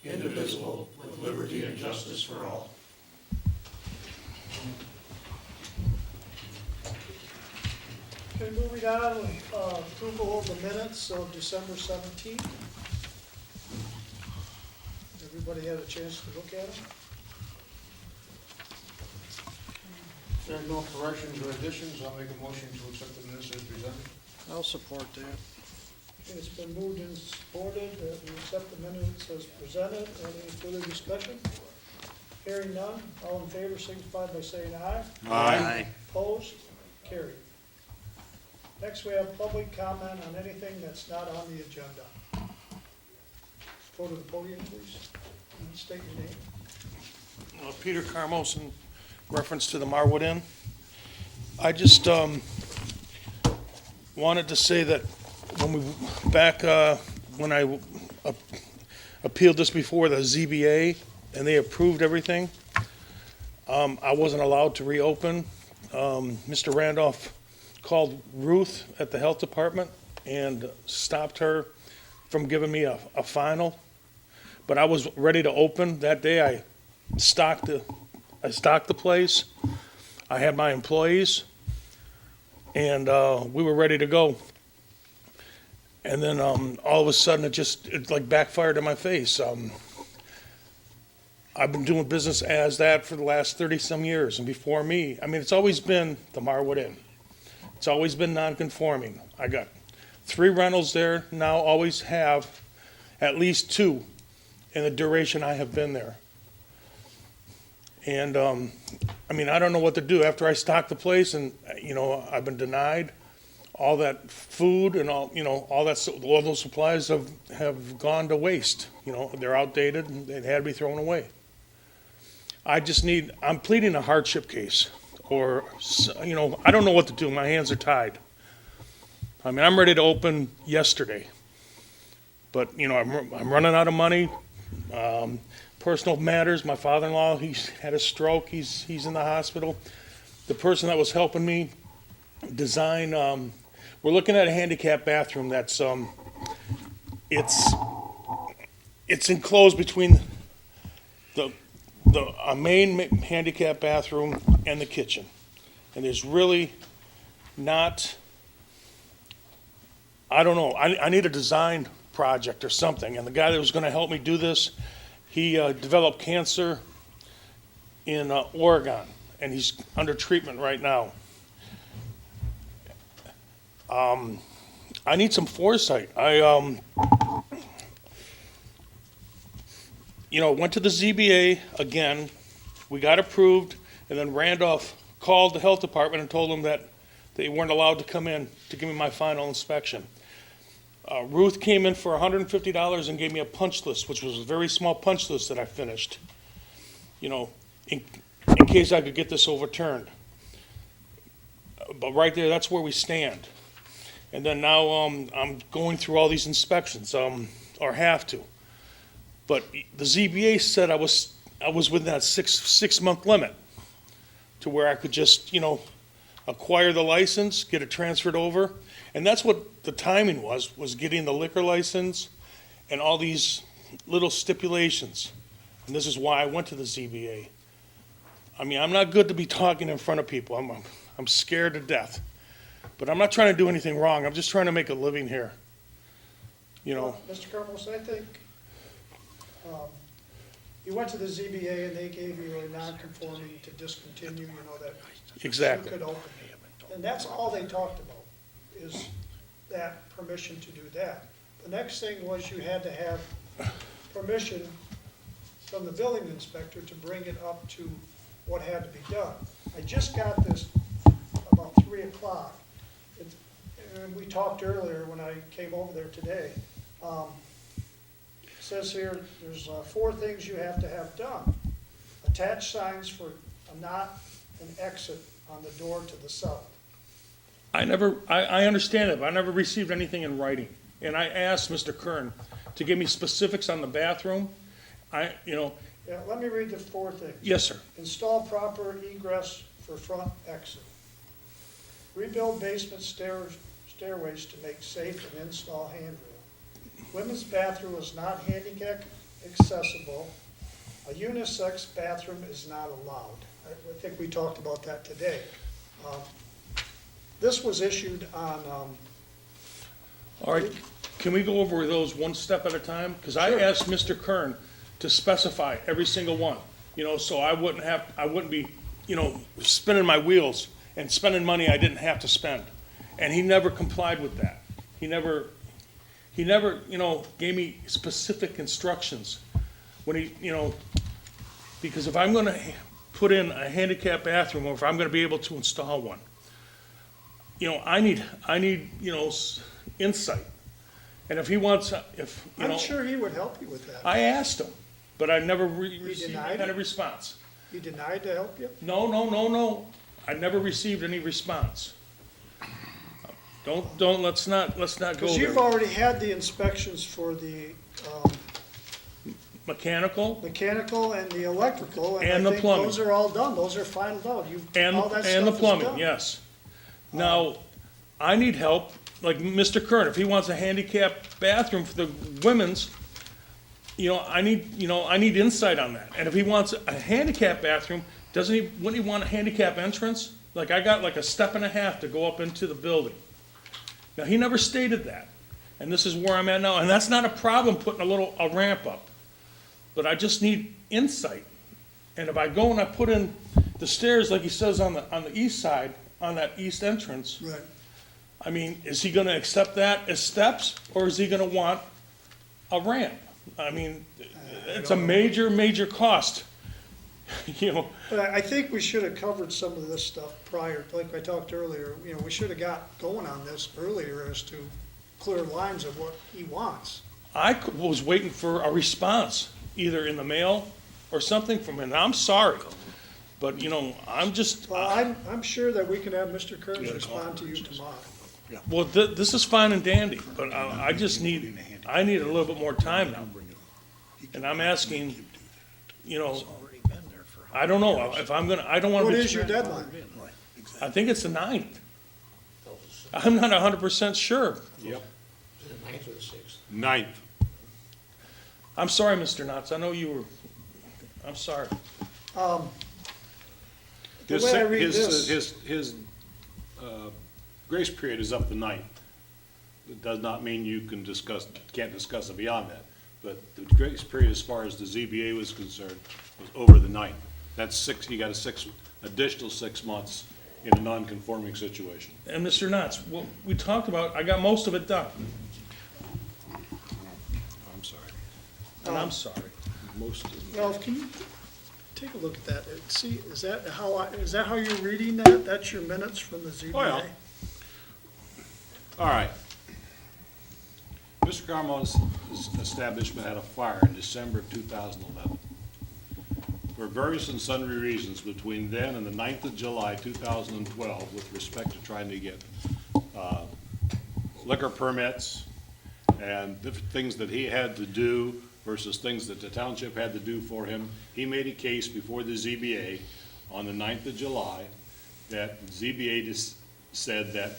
indivisible, with liberty and justice for all. Okay, moving on, approval of the minutes of December 17th. Everybody had a chance to look at them? If there are no corrections or additions, I'll make a motion to accept the minutes as presented. I'll support that. Okay, it's been moved and supported that we accept the minutes as presented. Any further discussion? Hearing none, all in favor signify by saying aye. Aye. Opposed? Carried. Next, we have public comment on anything that's not on the agenda. Go to the podium, please, and state your name. Peter Carmos in reference to the Marwood Inn. I just wanted to say that when I appealed this before the ZBA and they approved everything, I wasn't allowed to reopen. Mr. Randolph called Ruth at the health department and stopped her from giving me a final. But I was ready to open that day. I stocked the place. I had my employees, and we were ready to go. And then all of a sudden, it like backfired in my face. I've been doing business as that for the last 30-some years, and before me, I mean, it's always been the Marwood Inn. It's always been non-conforming. I got 3 rentals there now, always have at least 2 in the duration I have been there. And, I mean, I don't know what to do. After I stocked the place and, I've been denied, all that food and all those supplies have gone to waste. They're outdated and they had to be thrown away. I'm pleading a hardship case or, I don't know what to do. My hands are tied. I mean, I'm ready to open yesterday, but, I'm running out of money. Personal matters. My father-in-law, he's had a stroke. He's in the hospital. The person that was helping me design, we're looking at a handicap bathroom that's, it's enclosed between a main handicap bathroom and the kitchen. And there's really not, I don't know, I need a design project or something. And the guy that was going to help me do this, he developed cancer in Oregon, and he's under treatment right now. I need some foresight. I went to the ZBA again. We got approved, and then Randolph called the health department and told them that they weren't allowed to come in to give me my final inspection. Ruth came in for $150 and gave me a punch list, which was a very small punch list that I finished, in case I could get this overturned. But right there, that's where we stand. And then now I'm going through all these inspections, or have to. But the ZBA said I was within that six-month limit to where I could just, acquire the license, get it transferred over. And that's what the timing was getting the liquor license and all these little stipulations. And this is why I went to the ZBA. I mean, I'm not good to be talking in front of people. I'm scared to death. But I'm not trying to do anything wrong. I'm just trying to make a living here. Mr. Carmos, I think you went to the ZBA and they gave you a non-conforming to discontinue, that Exactly. you could open it. And that's all they talked about, is that permission to do that. The next thing was you had to have permission from the building inspector to bring it up to what had to be done. I just got this about 3 o'clock. And we talked earlier when I came over there today. It says here, there's 4 things you have to have done. Attach signs for a not an exit on the door to the south. I understand it, but I never received anything in writing. And I asked Mr. Kern to give me specifics on the bathroom. Yeah, let me read the 4 things. Yes, sir. Install proper egress for front exit. Rebuild basement stairways to make safe and install handrail. Women's bathroom is not accessible. A unisex bathroom is not allowed. I think we talked about that today. Um, This was issued on, All right, can we go over those one step at a time? Because I Sure. asked Mr. Kern to specify every single one, so I wouldn't be, spinning my wheels and spending money I didn't have to spend. And he never complied with that. He never, gave me specific instructions when because if I'm gonna put in a handicap bathroom, or if I'm gonna be able to install one, I need, insight. And if he wants, I'm sure he would help you with that. I asked him, but I never received any denied kind of it? response. He denied to help you? No. I never received any response. Let's not go Because you've there. already had the inspections for the Mechanical mechanical and the electrical. And I the think plumbing. those are all done, those are finalized out. and, All that and the stuff is plumbing, done. yes. Now, I need help, like Mr. Kern, if he wants a handicap bathroom for the women's, I need insight on that. And if he wants a handicap bathroom, wouldn't he want a handicap entrance? Like, I got like a step and a half to go up into the building. Now, he never stated that, and this is where I'm at now, and that's not a problem, putting a ramp up. But I just need insight. And if I go and I put in the stairs, like he says on the east side, on that east entrance, Right. I mean, is he gonna accept that as steps, or is he gonna want a ramp? I mean, it's a major cost, But I think we should have covered some of this stuff prior, like I talked earlier, we should have got going on this earlier as to clear lines of what he wants. was waiting for a response, either in the mail or something from him. And I'm sorry, but, I'm just, Well, I'm sure that we can have Mr. Kearns respond to you tomorrow. well, this is fine and dandy, but I just need a little bit more time now. And I'm asking, I don't know, if I'm gonna, I don't wanna What be. is your deadline? I think it's the 9th. I'm not 100% sure. Yep. The ninth or the sixth. Ninth. I'm sorry, Mr. Knotts, I know you were, I'm sorry. The way I read this, His grace period is up the ninth. It does not mean you can't discuss it beyond that. But the grace period, as far as the ZBA was concerned, was over the ninth. That's you got additional 6 months in a non-conforming situation. And Mr. Knotts, what we talked about, I got most of it done, I'm sorry. and I'm sorry. Most of Ralph, can you take a look at that? See, is that how you're reading that? That's your minutes from the ZBA? Oh, yeah. All right. Mr. Carmone's establishment had a fire in December of 2011. For various and sundry reasons between then and the 9th of July 2012, with respect to trying to get liquor permits and different things that he had to do versus things that the township had to do for him, he made a case before the ZBA on the 9th of July that the ZBA just said that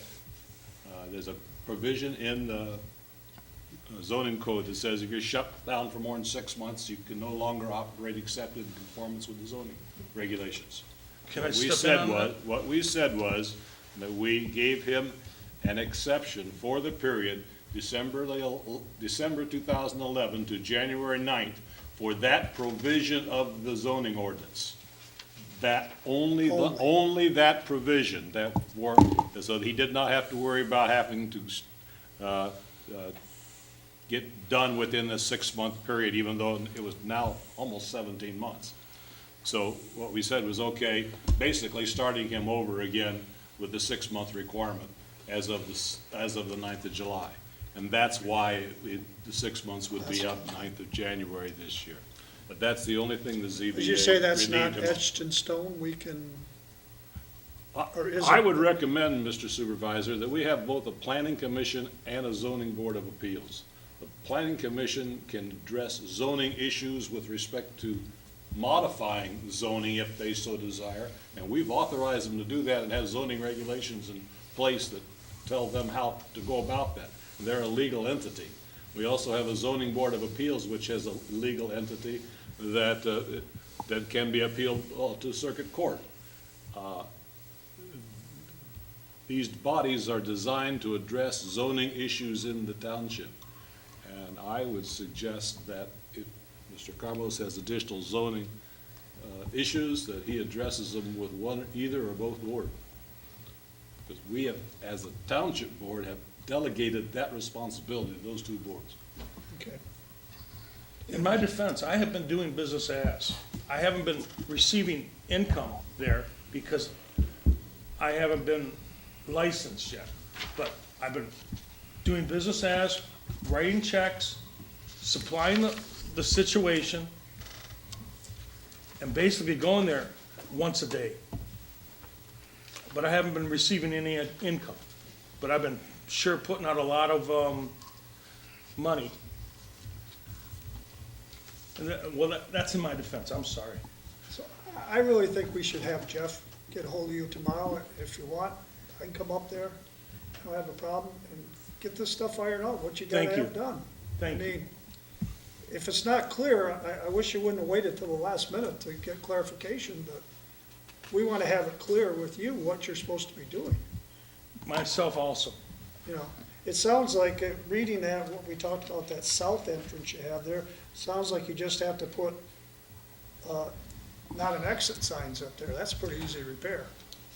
there's a provision in the zoning code that says if you're shut down for more than 6 months, you can no longer operate except in conformance with the zoning regulations. Can I What we step in said on was- that? What we said was that we gave him an exception for the period December 2011 to January 9th for that provision of the zoning ordinance. That only that provision, so that he did not have to worry about having to get done within the 6-month period, even though it was now almost 17 months. So what we said was, okay, basically starting him over again with the 6-month requirement as of the 9th of July. And that's why the 6 months would be up 9th of January this year. But that's the only thing the ZBA. Did you say that's relieved not him of. etched in stone? We can, or is I it? would recommend, Mr. Supervisor, that we have both a planning commission and a zoning board of appeals. The planning commission can address zoning issues with respect to modifying zoning if they so desire, and we've authorized them to do that and have zoning regulations in place that tell them how to go about that. They're a legal entity. We also have a zoning board of appeals, which has a legal entity that can be appealed to circuit court. These bodies are designed to address zoning issues in the township. And I would suggest that if Mr. Carmos has additional zoning issues, that he addresses them with either or both boards. Because we have, as a township board, have delegated that responsibility to those two boards. Okay. In my defense, I have been doing business as. I haven't been receiving income there because I haven't been licensed yet. But I've been doing business as, writing checks, supplying the situation, and basically going there once a day. But I haven't been receiving any income. But I've been sure putting out a lot of money. And that's in my defense, I'm sorry. So I really think we should have Jeff get a hold of you tomorrow if you want. I can come up there, I don't have a problem, and get this stuff ironed out, what you gotta Thank you. have done. Thank you. I mean, if it's not clear, I wish you wouldn't have waited till the last minute to get clarification, but we wanna have it clear with you what you're supposed to be doing. Myself also. You know, it sounds like, reading that, what we talked about, that south entrance you have there, sounds like you just have to put, not an exit signs up there, that's pretty easy to repair.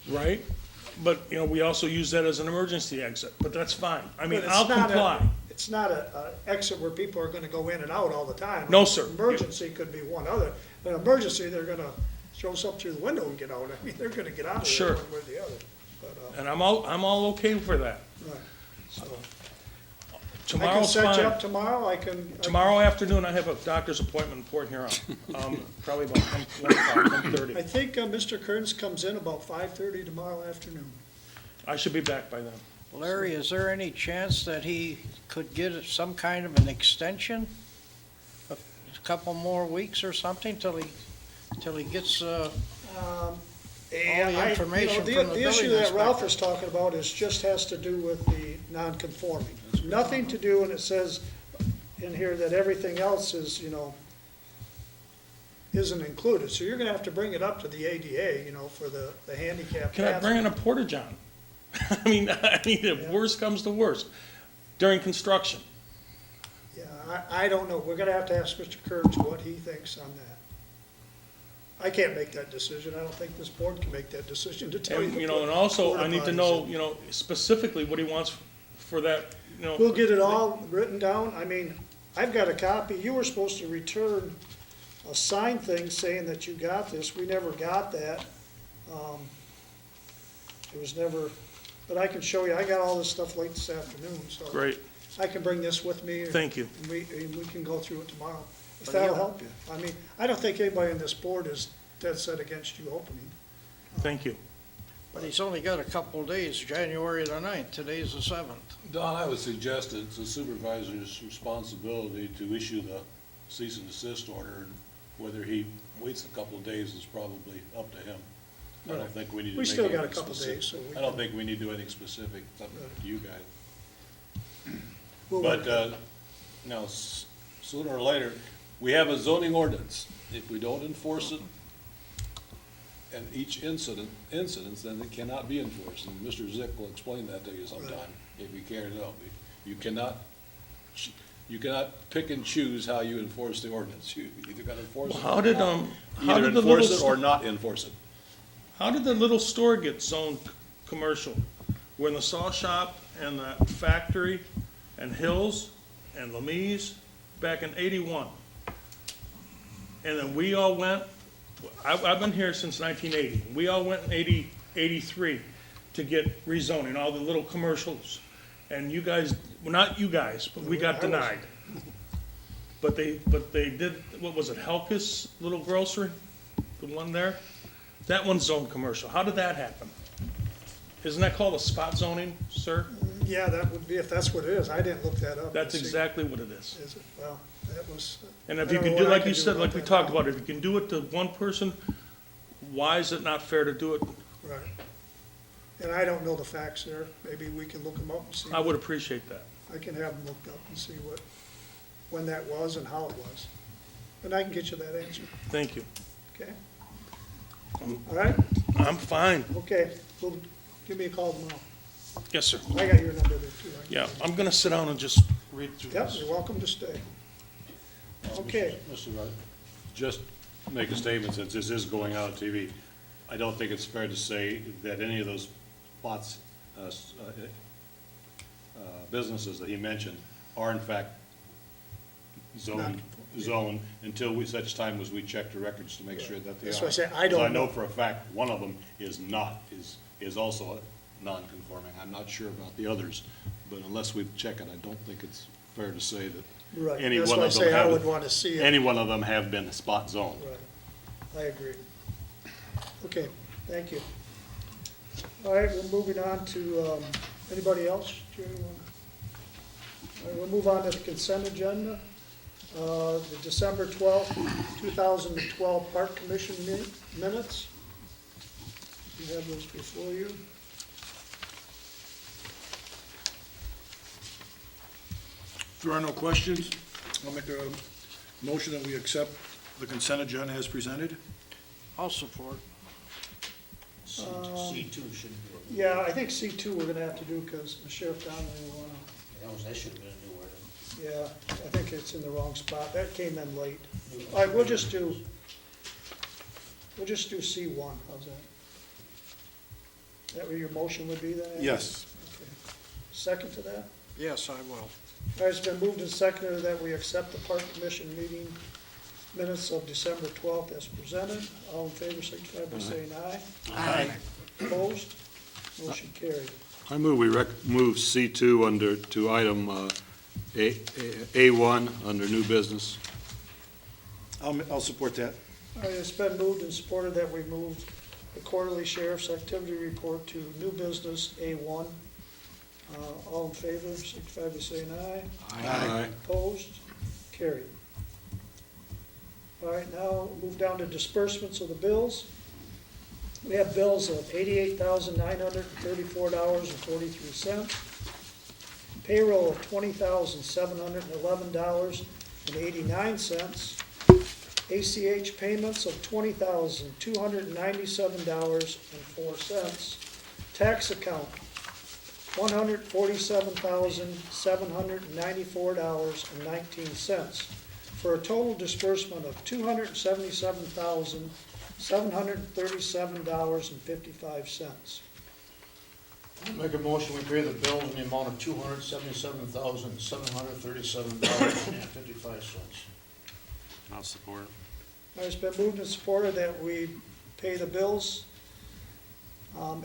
Right? But, you know, we also use that as an emergency exit, but that's fine. I mean, But it's I'll not a- comply. It's not a exit where people are gonna go in and out all the time. No, sir. Emergency could be one other. An emergency, they're gonna show us up through the window and get out. I mean, they're gonna get out of there Sure. one way or the other. But, And I'm all okay for that. right. So, I can Tomorrow's set you up fine. tomorrow, I can. Tomorrow afternoon, I have a doctor's appointment in Port Huron. Probably about 1:30. I think Mr. Kearns comes in about 5:30 tomorrow afternoon. I should be back by then. Larry, is there any chance that he could get some kind of an extension? A couple more weeks or something till he gets, And the information the from the issue building that Ralph inspector. is talking about is just has to do with the non-conforming. Nothing to do, and it says in here that everything else is, isn't included. So you're gonna have to bring it up to the ADA, for the handicap. Can I bring in a porta-john? I mean, if worst comes to worst, during construction. Yeah, I don't know. We're gonna have to ask Mr. Kearns what he thinks on that. I can't make that decision. I don't think this board can make that decision to tell you. And, to put and also, I porta need to potties know, in. specifically what he wants for that, We'll get it all written down. I mean, I've got a copy. You were supposed to return a signed thing saying that you got this. We never got that. It was never, but I can show you. I got all this stuff late this afternoon, so. Great, I can bring this with me. thank you. And we can go through it tomorrow, if But that'll yeah. help you. I mean, I don't think anybody on this board is dead set against you opening. Thank you. but he's only got a couple of days, January the 9th, today's the 7th. Don, I would suggest it's the supervisor's responsibility to issue the cease and desist order, and whether he waits a couple of days is probably up to him. I don't Right. think we need to We make still got a anything couple specific. days, so we I don't can- think we need to do anything specific, it's up to you guys. We'll But, work- now, sooner or later, we have a zoning ordinance. If we don't enforce it, and each incidents, then it cannot be enforced. And Mr. Zick will explain that to you sometime, if you care to know. You cannot pick and choose how you enforce the ordinance. You either gotta enforce it, How did either the enforce it little, or not enforce it. how did the little store get zoned commercial? When the saw shop and the factory and Hills and Lemise back in 81. And then we all went, I've been here since 1980. We all went in 83 to get rezoning, all the little commercials. And you guys, well, not you guys, but we got denied. But they did, what was it, Helkus Little Grocery? The one there? That one's zoned commercial. How did that happen? Isn't that called a spot zoning, sir? Yeah, that would be, if that's what it is. I didn't look that up. That's to see. exactly what it is. Is it? Well, that was. And if I you don't can know do, what I like can you do said, like we that talked now. about, if you can do it to one person, why is it not fair to do it? Right. And I don't know the facts there. Maybe we can look them up and see. I would appreciate that. I can have them looked up and see what. when that was and how it was. And I can get you that answer, Thank you. okay? All right, I'm fine. okay, well, give me a call tomorrow. Yes, sir. I got your number there too. I can- Yeah, I'm gonna sit down and just read through Yep, this. you're welcome to stay. Okay, Mr. Rudd, just make a statement, since this is going out on TV. I don't think it's fair to say that any of those spots, businesses that he mentioned are in fact zoned until such time as we check the records to make sure that they are. That's why I say I don't So I know know. for a fact, one of them is not, is also non-conforming. I'm not sure about the others, but unless we check it, I don't think it's fair to say that right, any that's one why I of them say I have- would want to see it. any one of them have been spot zoned. Right, I agree. Okay, thank you. All right, we're moving on to, anybody else? Jerry, you wanna- All right, we'll move on to the consent agenda. The December 12th, 2012 Park Commission minutes. You have those before you. If there are no questions, I'll make a motion that we accept the consent agenda as presented. I'll support. C2 should be, Yeah, I think C2 we're gonna have to do because the sheriff Donnelly will wanna, that should have been a new word. yeah, I think it's in the wrong spot. That came in late. All right, we'll just do C1, how's that? Is that what your motion would be then? Andy? Yes. Okay. Second to that? Yes, I will. All right, it's been moved and seconded that we accept the Park Commission meeting minutes of December 12th as presented. All in favor, signify by saying aye. Aye. Opposed? Motion carried. I move we move C2 to item A1 under new business. I'll support that. All right, it's been moved and supported that we move the quarterly sheriff's activity report to new business A1. All in favor, signify by saying aye. Aye. Opposed? Carried. All right, now move down to disbursements of the bills. We have bills of $88,934.43. Payroll of $20,711.89. ACH payments of $20,297.04. Tax account, $147,794.19, for a total disbursement of $277,737.55. I'll make a motion, we pay the bills in the amount of $277,737.55. I'll support. It's been moved and supported that we pay the bills.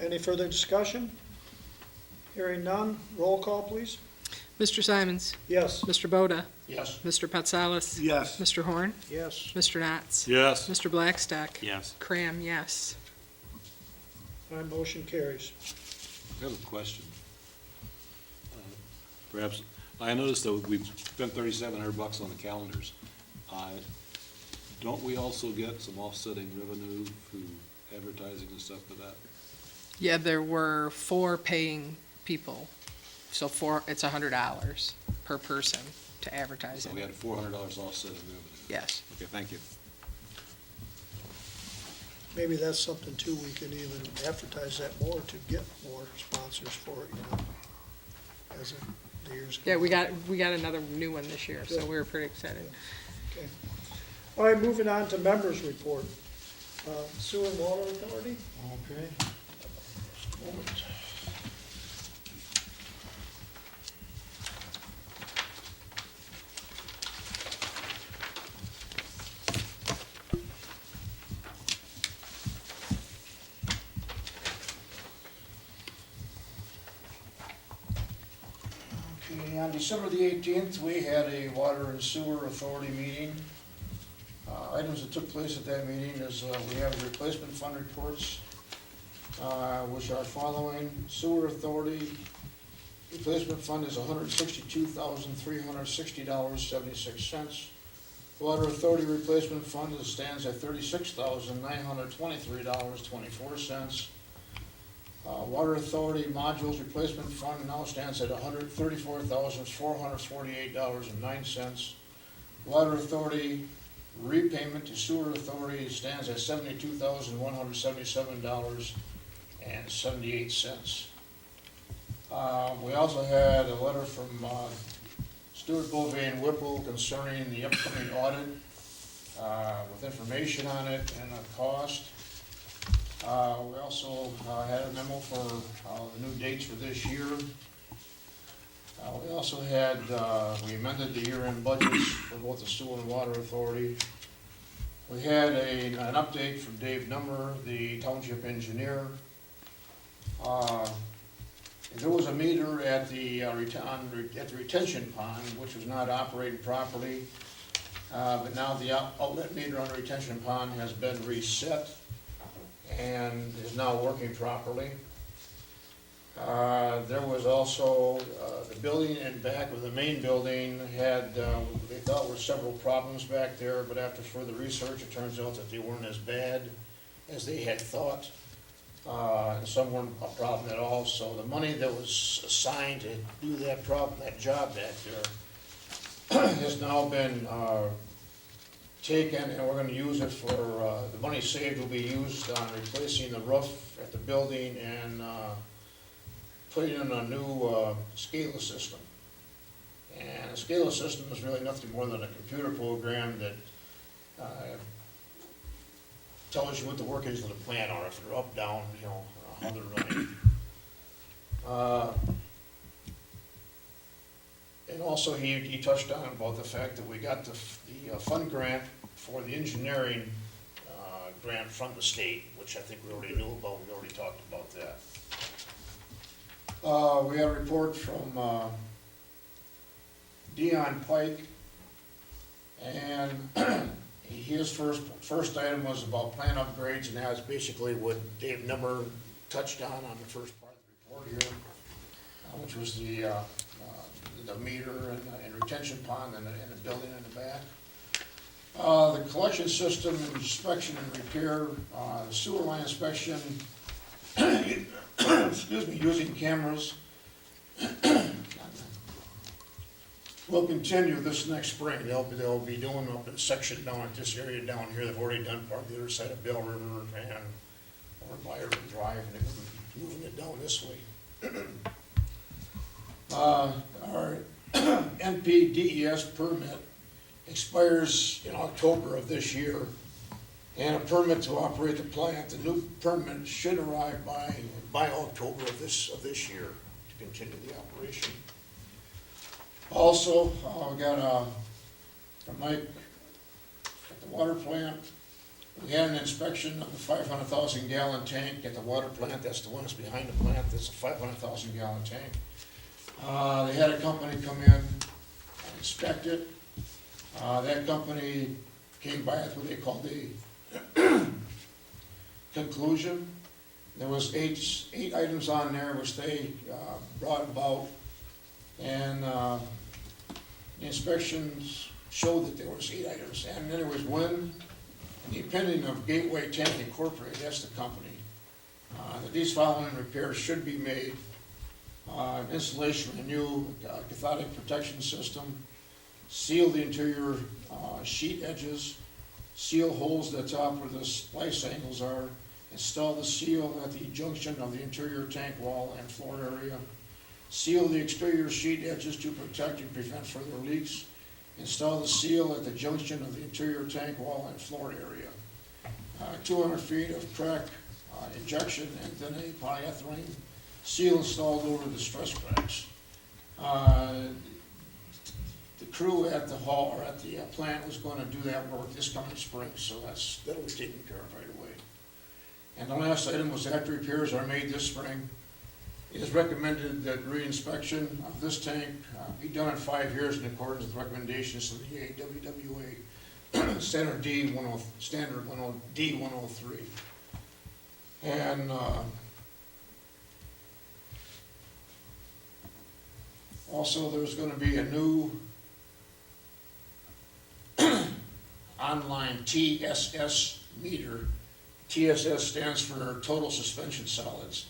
Any further discussion? Hearing none, roll call, please. Mr. Simons? Yes. Mr. Boda? Yes. Mr. Patsalis? Yes. Mr. Horn? Yes. Mr. Knotts? Yes. Mr. Blackstock? Yes. Cram, yes. All right, motion carries. I have a question. Perhaps, I noticed that we've spent $3,700 on the calendars. Don't we also get some offsetting revenue through advertising and stuff for that? Yeah, there were 4 paying people, so it's $100 per person to advertise So it. we had $400 offsetting revenue. Yes. Okay, thank you. Maybe that's something too, we can even advertise that more to get more sponsors for it, as the years go. Yeah, we got another new one this year, so we were pretty excited. Okay. All right, moving on to members' report. Sewer and Water Authority? Okay. Moment. Okay, on December the 18th, we had a Water and Sewer Authority meeting. Items that took place at that meeting is, we have replacement fund reports, which are following. Sewer Authority replacement fund is $162,360.76. Water Authority replacement fund stands at $36,923.24. Water Authority modules replacement fund now stands at $134,448.09. Water Authority repayment to Sewer Authority stands at $72,177.78. We also had a letter from Stuart Bovee and Whipple concerning the upcoming audit, with information on it and the cost. We also had a memo for the new dates for this year. We also had, we amended the year-end budgets for both the Sewer and Water Authority. We had an update from Dave Nummer, the Township engineer. There was a meter at the retention pond, which was not operating properly. But now the outlet meter on the retention pond has been reset and is now working properly. There was also, the building in back of the main building had, they thought were several problems back there, but after further research, it turns out that they weren't as bad as they had thought. And some weren't a problem at all, so the money that was assigned to do that job back there has now been, taken, and we're gonna use it for, the money saved will be used on replacing the roof at the building and, putting in a new SCADA system. And a SCADA system is really nothing more than a computer program that tells you what the workings of the plant are, if they're up, down, you know, how they're running. And also, he touched on about the fact that we got the fund grant for the engineering grant from the state, which I think we already knew about, we already talked about that. We had a report from Dion Pike, and his first item was about plant upgrades, and that was basically what Dave Nummer touched on the first part of the report here, which was the meter and retention pond and the building in the back. The collection system inspection and repair, the sewer line inspection, excuse me, using cameras, will continue this next spring. They'll be doing up a section down at this area down here. They've already done part of the other side of Bell River and over by Urban Drive, and they're moving it down this way. Our NPDES permit expires in October of this year, and a permit to operate the plant, the new permit should arrive by October of this year to continue the operation. Also, we got from Mike at the water plant. We had an inspection of the 500,000 gallon tank at the water plant. That's the one that's behind the plant. That's a 500,000 gallon tank. They had a company come in and inspect it. That company came by with what they called the conclusion. There was eight items on there which they brought about, and the inspections showed that there was 8 items. And then there was one, in the opinion of Gateway Tank Incorporated, that's the company, that these following repairs should be made. Installation of a new cathodic protection system, seal the interior sheet edges, seal holes at the top where the splice angles are, install the seal at the junction of the interior tank wall and floor area, seal the exterior sheet edges to protect and prevent further leaks, install the seal at the junction of the interior tank wall and floor area, 200 feet of crack injection and then a polyethylene seal installed over the stress cracks. The crew at the hall, or at the plant, was going to do that work this coming spring, so that'll be taken care of right away. And the last item was after repairs are made this spring, it is recommended that re-inspection of this tank be done in 5 years in accordance with recommendations of the AWWA Standard D103. And also, there's going to be a new online TSS meter. TSS stands for Total Suspension Solids.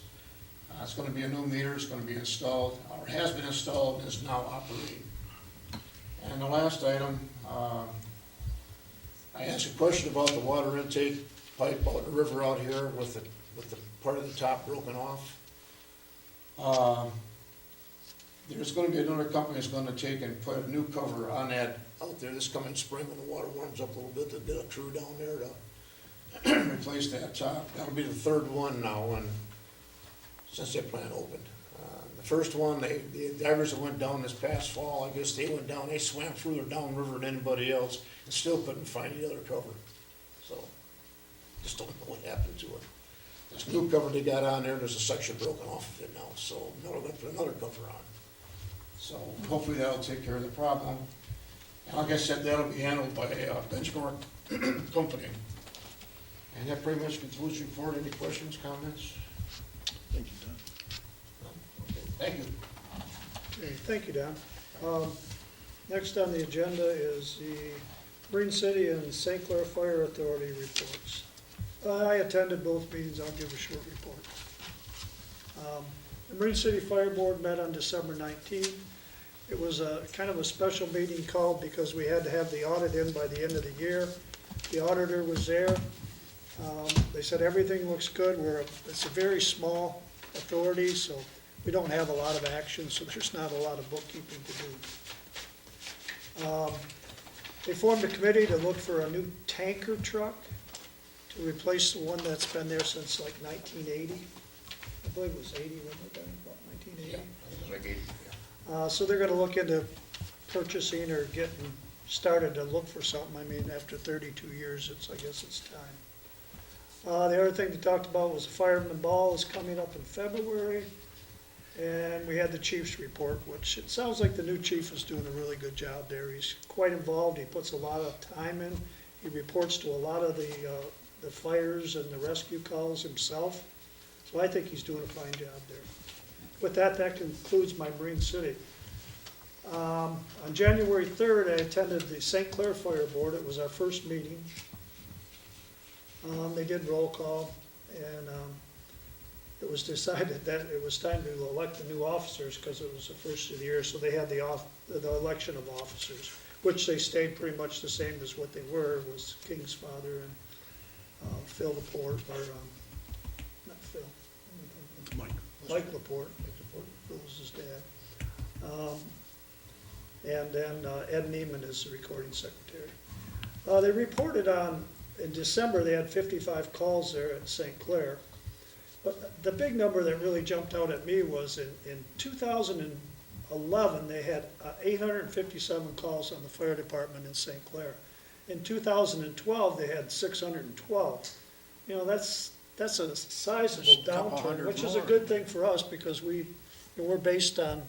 It's going to be a new meter. It's going to be installed, or has been installed, and is now operating. And the last item, I asked a question about the water intake pipe out in the river out here with the part of the top broken off. There's gonna be another company that's gonna take and put a new cover on that out there this coming spring when the water warms up a little bit, to get a crew down there to replace that top. That'll be the third one now, and since that plant opened. The first one, the divers that went down this past fall, I guess they went down, they swam further downriver than anybody else and still couldn't find the other cover. So, just don't know what happened to it. This new cover they got on there, there's a section broken off of it now, so now we're gonna put another cover on. So hopefully that'll take care of the problem. And like I said, that'll be handled by a benchmark company. And that pretty much concludes the report. Any questions, comments? Thank you, Don. Okay, thank you. Okay, thank you, Don. Next on the agenda is the Marine City and St. Clair Fire Authority reports. I attended both meetings, I'll give a short report. The Marine City Fire Board met on December 19th. It was a kind of a special meeting called because we had to have the audit in by the end of the year. The auditor was there. They said everything looks good. It's a very small authority, so we don't have a lot of action, so there's not a lot of bookkeeping to do. They formed a committee to look for a new tanker truck to replace the one that's been there since like 1980. I believe it was 80, wasn't it, Ben? About 1980? Yeah, I think it was like 80, yeah. So they're gonna look into purchasing or getting started to look for something. I mean, after 32 years, I guess it's time. The other thing they talked about was the Fireman Ball is coming up in February. And we had the chief's report, which it sounds like the new chief is doing a really good job there. He's quite involved. He puts a lot of time in. He reports to a lot of the fires and the rescue calls himself. So I think he's doing a fine job there. With that, that concludes my Marine City. On January 3rd, I attended the St. Clair Fire Board. It was our first meeting. They did roll call, and it was decided that it was time to elect the new officers because it was the first of the year, so they had the election of officers, which they stayed pretty much the same as what they were. It was King's father and Phil Laporte, or not Phil, Mike Laporte. Phil was his dad. And then Ed Neiman is the recording secretary. They reported in December, they had 55 calls there at St. Clair. But the big number that really jumped out at me was in 2011, they had 857 calls on the fire department in St. Clair. In 2012, they had 612. You know, that's a sizable That's a couple downturn, hundred which is a more. good thing for us because we're based on,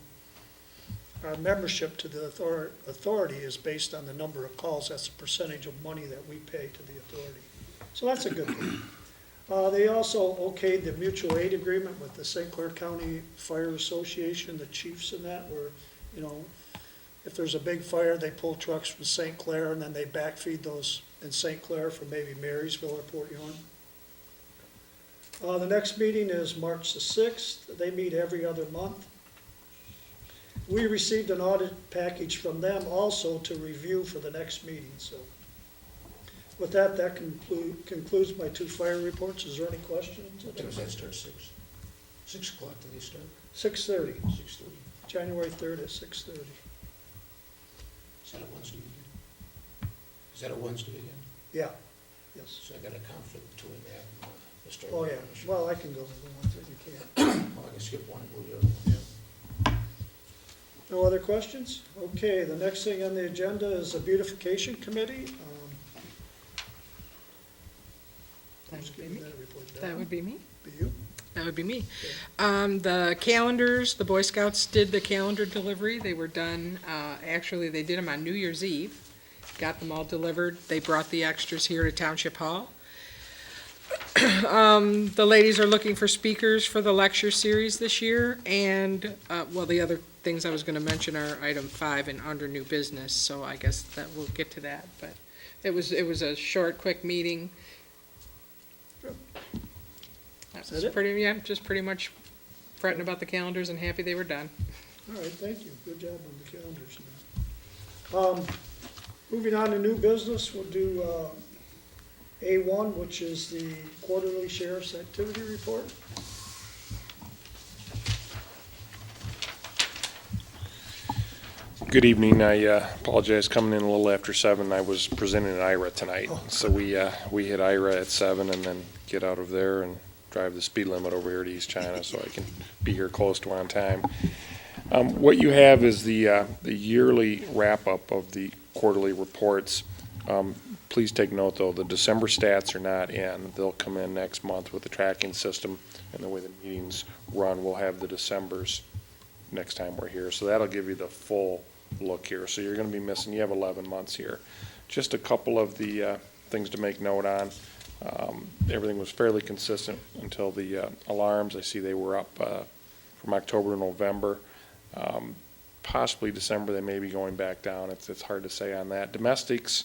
our membership to the authority is based on the number of calls. That's the percentage of money that we pay to the authority. So that's a good thing. They also okayed the mutual aid agreement with the St. Clair County Fire Association, the chiefs in that, where, you know, if there's a big fire, they pull trucks from St. Clair and then they backfeed those in St. Clair from maybe Marysville or Port Huron. The next meeting is March the 6th. They meet every other month. We received an audit package from them also to review for the next meeting, so. With that, that concludes my two fire reports. Is there any questions? What time does that start, 6 o'clock do they start? 6:30, 6:30. January 3rd at 6:30. Is that a Wednesday again? Is that a Wednesday again? Yeah, yes. So I got a conflict between that and the start. Oh, yeah, well, I can go to the ones that you can't. Well, I can skip one and go to the other one. No other questions? Okay, the next thing on the agenda is the beautification committee. Who's giving that report? That would be me. Be you? That would be me. The calendars, the Boy Scouts did the calendar delivery. They were done, actually, they did them on New Year's Eve. Got them all delivered. They brought the extras here to Township Hall. The ladies are looking for speakers for the lecture series this year, and, well, the other things I was gonna mention are item 5 and under new business, so I guess that we'll get to that, but it was a short, quick meeting. Is That's that it? pretty, yeah, just pretty much fretting about the calendars and happy they were done. All right, thank you. Good job on the calendars now. Moving on to new business, we'll do A1, which is the quarterly sheriff's activity report. Good evening. I apologize coming in a little after 7. I was presenting at IRA tonight. So we hit IRA at 7 and then get out of there and drive the speed limit over here to East China so I can be here close to on time. What you have is the yearly wrap-up of the quarterly reports. Please take note, though, the December stats are not in. They'll come in next month with the tracking system and the way the meetings run. We'll have the Decembers next time we're here. So that'll give you the full look here. So you're going to be missing, you have 11 months here. Just a couple of the things to make note on. Everything was fairly consistent until the alarms. I see they were up from October to November. Possibly December, they may be going back down. It's hard to say on that. Domestics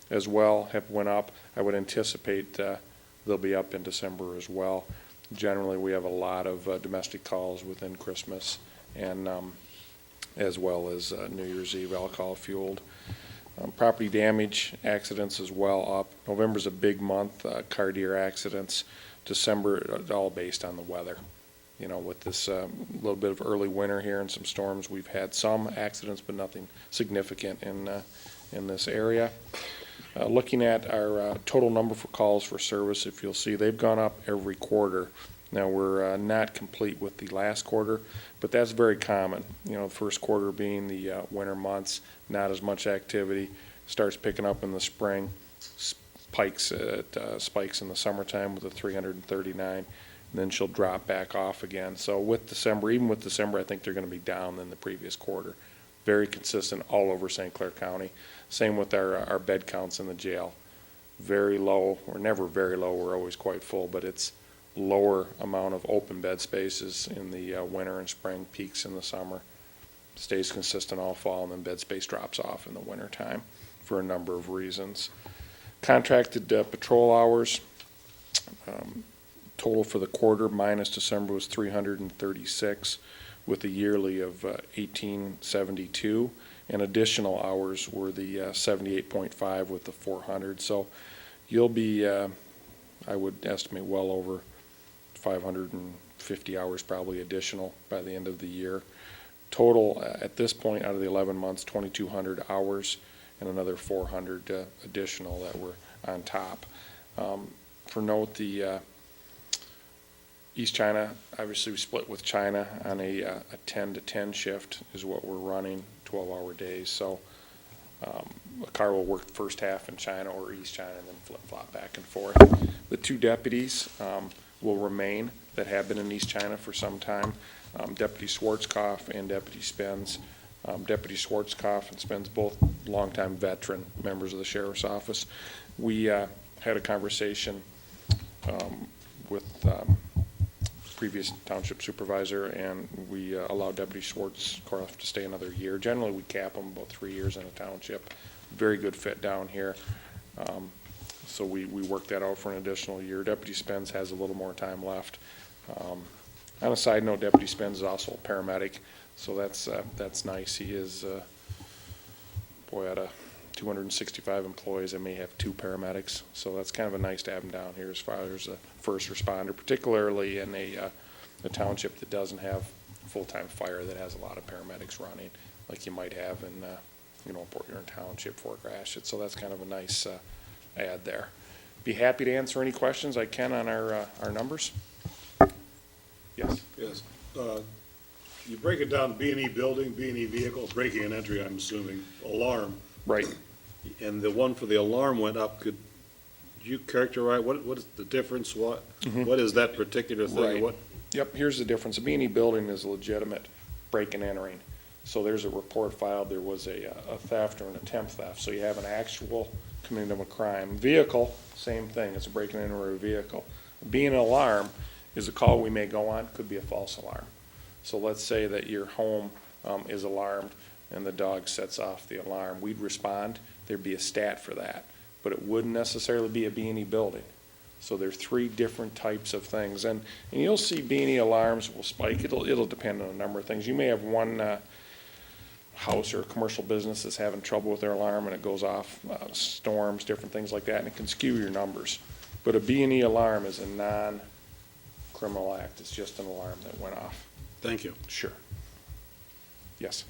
as well have went up. I would anticipate they'll be up in December as well. Generally, we have a lot of domestic calls within Christmas and as well as New Year's Eve alcohol fueled. Property damage accidents as well up. November's a big month, car deer accidents. December, all based on the weather. You know, with this little bit of early winter here and some storms, we've had some accidents, but nothing significant in this area. Looking at our total number for calls for service, if you'll see, they've gone up every quarter. Now, we're not complete with the last quarter, but that's very common. You know, the first quarter being the winter months, not as much activity, starts picking up in the spring, spikes in the summertime with a 339, and then she'll drop back off again. So with December, even with December, I think they're going to be down than the previous quarter. Very consistent all over St. Clair County. Same with our bed counts in the jail. Very low. We're never very low. We're always quite full, but it's lower amount of open bed spaces in the winter and spring, peaks in the summer, stays consistent all fall, and then bed space drops off in the winter time for a number of reasons. Contracted patrol hours, total for the quarter minus December was 336 with a yearly of 1872, and additional hours were the 78.5 with the 400. So you'll be, I would estimate, well over 550 hours probably additional by the end of the year. Total at this point out of the 11 months, 2,200 hours and another 400 additional that were on top. For note, the East China, obviously we split with China on a 10 to 10 shift is what we're running, 12-hour days. So a car will work the first half in China or East China and then flip-flop back and forth. The two deputies will remain that have been in East China for some time, Deputy Schwarzkopf and Deputy Spence. Deputy Schwarzkopf and Spence, both longtime veteran members of the Sheriff's Office. We had a conversation with previous Township Supervisor, and we allowed Deputy Schwarzkopf to stay another year. Generally, we cap them about 3 years in a township. Very good fit down here. So we worked that out for an additional year. Deputy Spence has a little more time left. On a side note, Deputy Spence is also a paramedic, so that's nice. He is, out of 265 employees, I may have 2 paramedics, so that's kind of a nice to have him down here as far as a first responder, particularly in a township that doesn't have full-time fire that has a lot of paramedics running, like you might have in Port Huron Township, Fort Gratiot. So that's kind of a nice add there. Be happy to answer any questions I can on our numbers. Yes. Yes. You break it down, B&E building, B&E vehicle, breaking and entry, I'm assuming, alarm. Right. And the one for the alarm went up. Could you characterize, what is the difference? What is that particular thing? Right. What? Yep, here's the difference. A B&E building is legitimate break and entering. So there's a report filed, there was a theft or an attempt theft. So you have an actual committing of a crime. Vehicle, same thing, it's a break and enter or a vehicle. Being an alarm is a call we may go on, could be a false alarm. So let's say that your home is alarmed and the dog sets off the alarm. We'd respond, there'd be a stat for that, but it wouldn't necessarily be a B&E building. So there are 3 different types of things, and you'll see B&E alarms will spike. It'll depend on a number of things. You may have one house or a commercial business is having trouble with their alarm and it goes off, storms, different things like that, and it can skew your numbers. But a B&E alarm is a non-criminal act. It's just an alarm that went off. Thank you. Sure. Yes,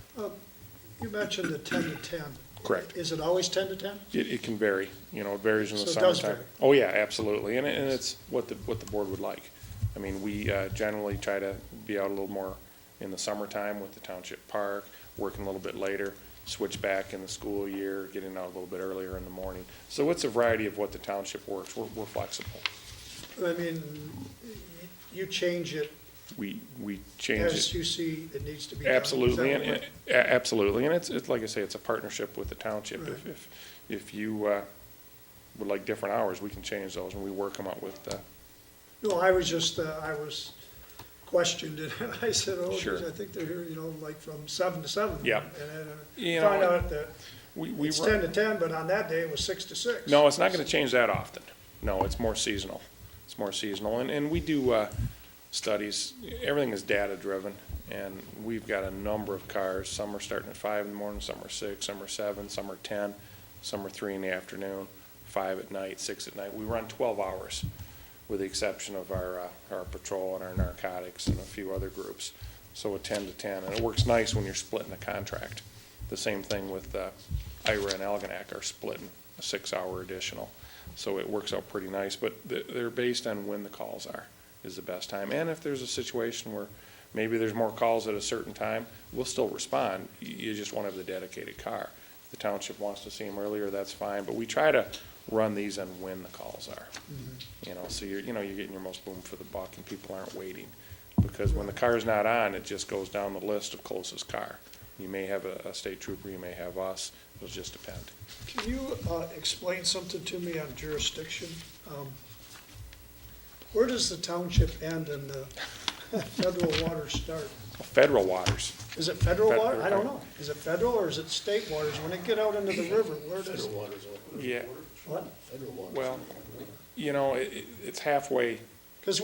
You mentioned the 10 to 10. correct. Is it always 10 to 10? It can vary, you know, it varies in the So it does summertime. vary. Oh, yeah, absolutely, and it's what the board would like. I mean, we generally try to be out a little more in the summertime with the Township Park, working a little bit later, switch back in the school year, getting out a little bit earlier in the morning. So it's a variety of what the township works, we're flexible. I mean, you change it We change it. as you see it needs to be done. Is that Absolutely, right? absolutely, and it's like I say, it's a partnership with the township. Right. If you would like different hours, we can change those, and we work them out with, No, I was just, I was questioned, and I said, oh, Sure. geez, I think they're here, you know, like from 7 to 7. Yeah. And then You find know, out that we it's run. 10 to 10, but on that day it was 6 to 6. No, it's not gonna change that often. No, it's more seasonal. It's more seasonal, and we do studies, everything is data-driven, and we've got a number of cars. Some are starting at 5 in the morning, some are 6, some are 7, some are 10, some are 3 in the afternoon, 5 at night, 6 at night. We run 12 hours, with the exception of our patrol and our narcotics and a few other groups. So a 10 to 10, and it works nice when you're splitting a contract. The same thing with Ira and Algonac are splitting a 6-hour additional. So it works out pretty nice, but they're based on when the calls are, is the best time. And if there's a situation where maybe there's more calls at a certain time, we'll still respond. You just won't have the dedicated car. If the township wants to see them earlier, that's fine, but we try to run these on when the calls are. You know, so you're getting your most boom for the buck and people aren't waiting. Because when the car's not on, it just goes down the list of closest car. You may have a state trooper, you may have us, it'll just depend. Can you explain something to me on jurisdiction? Where does the township end and the federal waters start? Federal waters, Is it federal water? Federal. I don't know. Is it federal or is it state waters? When it get out into the river, where does? yeah, What? well, you know, it's halfway, Because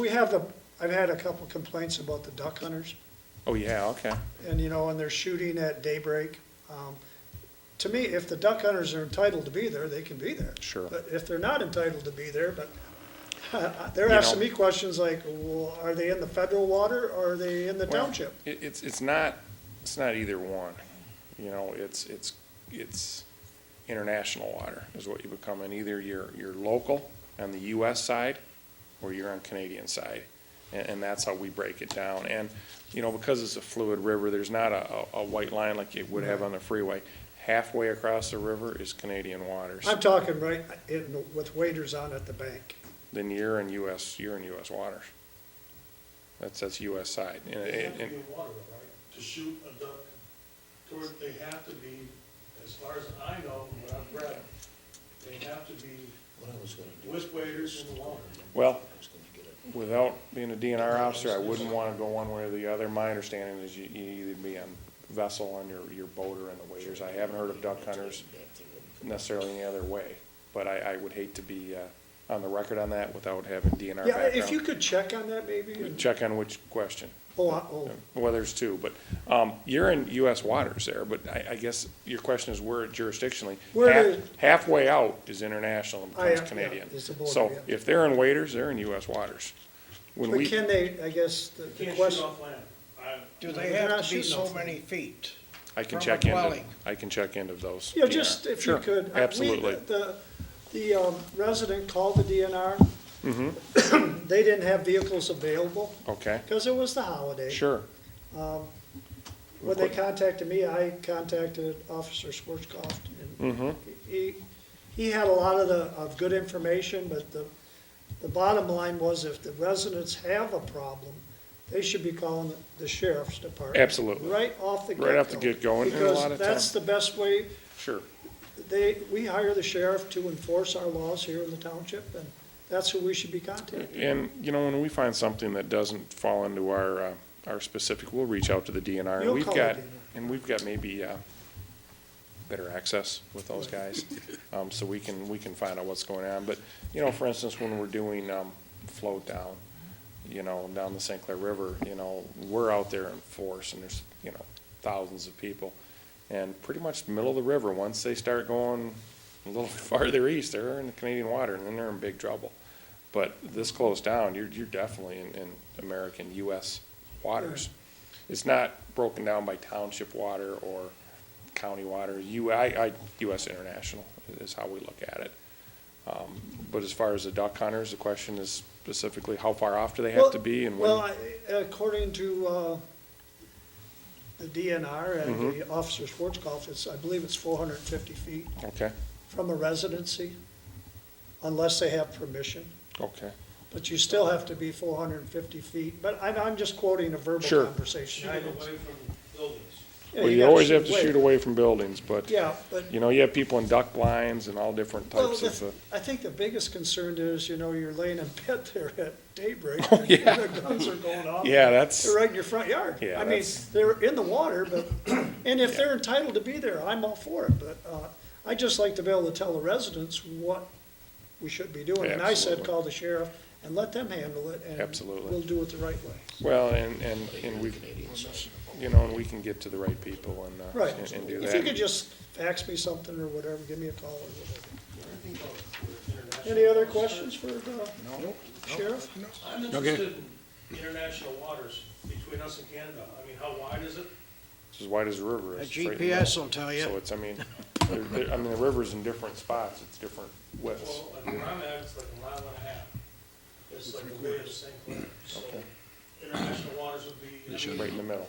I've had a couple complaints about the duck hunters, oh, yeah, okay. and, you know, and they're shooting at daybreak. To me, if the duck hunters are entitled to be there, they can be there. Sure. But if they're not entitled to be there, but they're You asking know- me questions like, well, are they in the federal water or are they in the Well, township? It's not either one, you know, it's international water is what you become, and either you're local on the US side, or you're on Canadian side, and that's how we break it down, and, you know, because it's a fluid river, there's not a white line like you would have on the freeway. Halfway across the river is Canadian waters, I'm talking right with waders on at the bank. then you're in US waters. That's US side, They have to and, be in water, right, to shoot a duck toward, they have to be, as far as I know, from what I've read, they have to be with waders in the water. well, without being a DNR officer, I wouldn't want to go one way or the other. My understanding is you either be on vessel on your boat or in the waders. I haven't heard of duck hunters necessarily any other way, but I would hate to be on the record on that without having DNR Yeah, if you background. could check on that maybe. and- Check on which question. Oh, Well, there's two, but you're in US waters there, but I guess your question is where jurisdictionally. Where half- is- Halfway out is international and yeah, becomes Canadian. it's the border, So yeah. if they're in waders, they're in US waters. When but we, can they, I guess, the Can't shoot question, off land. Do They're they have not to be shooting so off many feet? I can from a check into, dwelling? I can check into those. yeah, DNR. just if you Sure, could. absolutely. The resident called the DNR. Mm-hmm. They didn't have vehicles available Okay, because it was the holiday. sure, When they contacted me, I contacted Officer Schwarzkopf, and mm-hmm, he had a lot of good information, but the bottom line was if the residents have a problem, they should be calling the sheriff's department. Absolutely. Right off the get-go. Right off the get-go, and a lot of Because that's the best way, sure. we hire the sheriff to enforce our laws here in the township, and that's who we should be contacting. And, you know, when we find something that doesn't fall into our specific, we'll reach out to the DNR. And You'll we've call got, the DNR. and we've got maybe better access with those guys, so we can find out what's going on. But, you know, for instance, when we're doing float down, you know, down the St. Clair River, you know, we're out there in force, and there's, you know, thousands of people. And pretty much middle of the river, once they start going a little farther east, they're in the Canadian water, and then they're in big trouble. But this close down, you're definitely in American, US waters. It's not broken down by township water or county water. US International is how we look at it. But as far as the duck hunters, the question is specifically how far off do they have to be and when? Well, according to the DNR and the Officer Sports Golf, I believe it's 450 feet Okay, from a residency, unless they have permission. okay. But you still have to be 450 feet. But I'm just quoting a verbal Sure. conversation. I Shooting didn't- away from buildings. Yeah, Well, you gotta always have to away. shoot away from buildings, but, Yeah, but, you know, you have people in duck blinds and all different well, types of, I think the biggest concern is, you're laying in bed there at daybreak. Oh, and yeah. The guns are going off. yeah, that's, They're right in your front yard. Yeah, I mean, that's- they're in the water, but, and if they're entitled to be there, I'm all for it, but, I'd just like to be able to tell the residents what we should be doing. And I said, Absolutely. call the sheriff and let them handle it, and Absolutely. we'll do it the right way. well, and we, you know, and we can get to the right people and, Right. and do If you could that. just fax me something or whatever, give me a call or whatever. Any other questions for the sheriff? I'm interested in international waters between us and Canada. I mean, how wide is it? It's as wide as the river A is. it's right in the GPS middle. will tell So you. it's, I mean, the river's in different spots, it's different widths. Well, like where I'm at, it's like a mile and a half. It's like the way of St. Clair. So Okay. international waters would be, I mean, Right in the middle.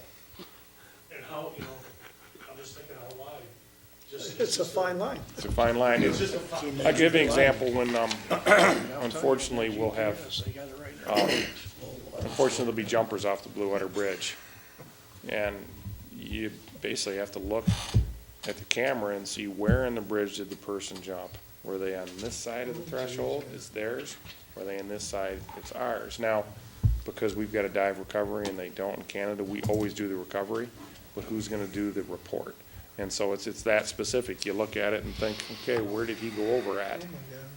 and how, I'm just thinking how wide. Just- It's a fine line. It's a fine line. It's just a fine. I'll give you an example when, unfortunately, we'll have, Yes, they got it right there. unfortunately, there'll be jumpers off the Blue Water Bridge. And you basically have to look at the camera and see where in the bridge did the person jump. Were they on this side of the threshold, it's theirs? Were they on this side, it's ours? Now, because we've got a dive recovery and they don't in Canada, we always do the recovery, but who's gonna do the report? And so it's that specific. You look at it and think, okay, where did he go over at?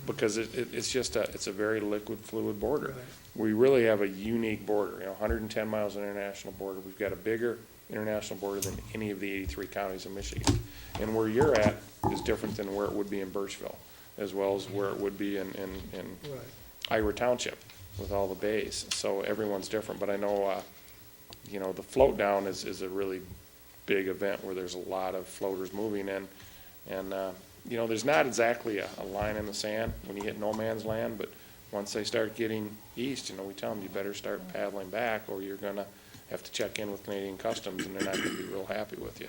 Because it's just it's a very liquid fluid border. We really have a unique border, 110 miles of international border. We've got a bigger international border than any of the 83 counties in Michigan. And where you're at is different than where it would be in Birchville, as well as where it would be in Right. Ira Township with all the bays. So everyone's different, but I know, the float down is a really big event where there's a lot of floaters moving in. And, there's not exactly a line in the sand when you hit no man's land, but once they start getting east, we tell them you better start paddling back or you're gonna have to check in with Canadian Customs and they're not gonna be real happy with you.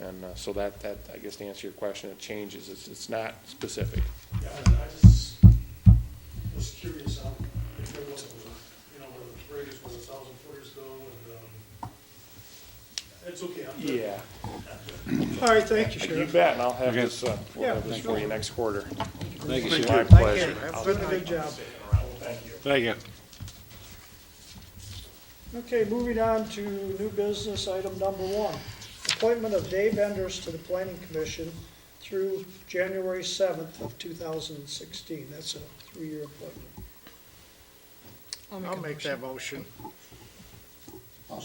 And, so that, I guess to answer your question, it changes. It's not specific. Yeah, I just was curious on if there was, where the bridge was 1,000 footers go and, it's okay. I'm good. Yeah. All right, thank you, You Sheriff. bet, and I'll have this, we'll Yeah. have this for you next quarter. Thank you, My Sheriff. pleasure. Doing a good job. Thank you. Okay, moving on to new business, item number 1. Appointment of Dave Enders to the Planning Commission through January 7th of 2016. That's a 3-year appointment. I'll make that motion. All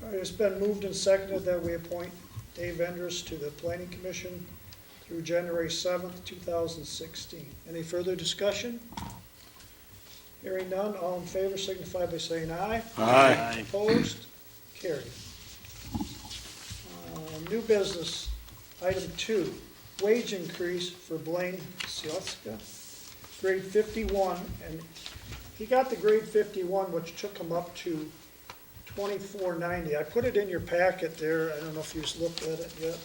right, it's been moved and seconded that we appoint Dave Enders to the Planning Commission through January 7th, 2016. Any further discussion? Hearing none, all in favor signify by saying aye. Aye. Opposed? Carried. New business, item 2, wage increase for Blaine Sioska, grade 51, and he got the grade 51, which took him up to $24.90. I put it in your packet there, I don't know if you've looked at it yet,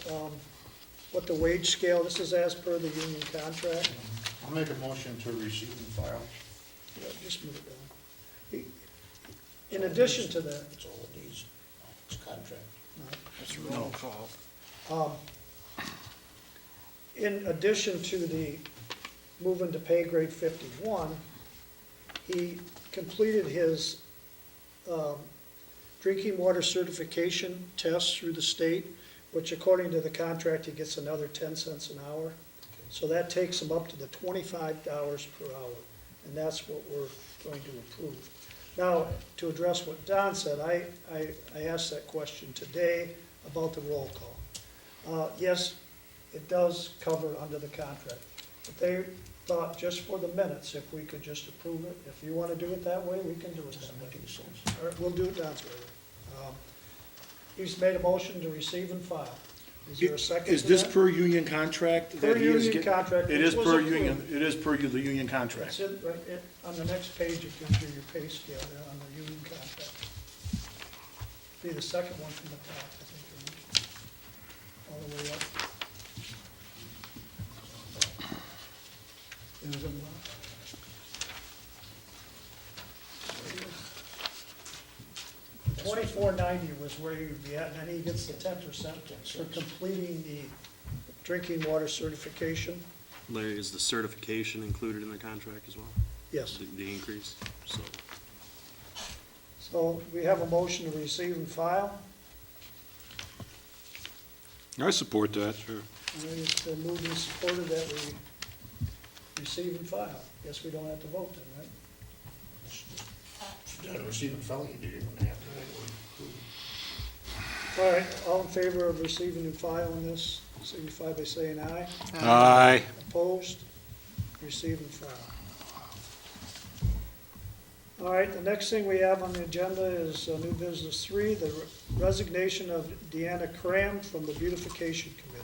what the wage scale, this is as per the union contract. I'll make a motion to receive and file. Yeah, just move it down. In addition to that, That's all it needs. It's contract. It's roll call. in addition to the moving to pay grade 51, he completed his drinking water certification test through the state, which according to the contract, he gets another 10 cents an hour. So that takes him up to the $25 per hour, and that's what we're going to approve. Now, to address what Don said, I asked that question today about the roll call. Yes, it does cover under the contract. But they thought just for the minutes, if we could just approve it, if you want to do it that way, we can do it that way. All right, we'll do it Don's way. He's made a motion to receive and file. Is there a second Is to this that? per union contract? Per that he is union get- contract, It which is was per approved. union, it is per the union It's contract. in, right, on the next page, it gives you your pay scale there on the union contract. Be the second one from the top, I think, all the way up. There's a lot. 2490 was where you'd be at, and then he gets the 10% for completing the drinking water certification. Larry, is the certification included in the contract as well? Yes. The increase, so. So we have a motion to receive and file. I support that, sure. And it's been moved and supported that we receive and file. Guess we don't have to vote then, right? Receiving felony, you don't have to. All right, all in favor of receiving and filing this, signify by saying aye. Aye. Opposed? Receive and file. All right, the next thing we have on the agenda is new business 3, the resignation of Deanna Cram from the Beautification Committee.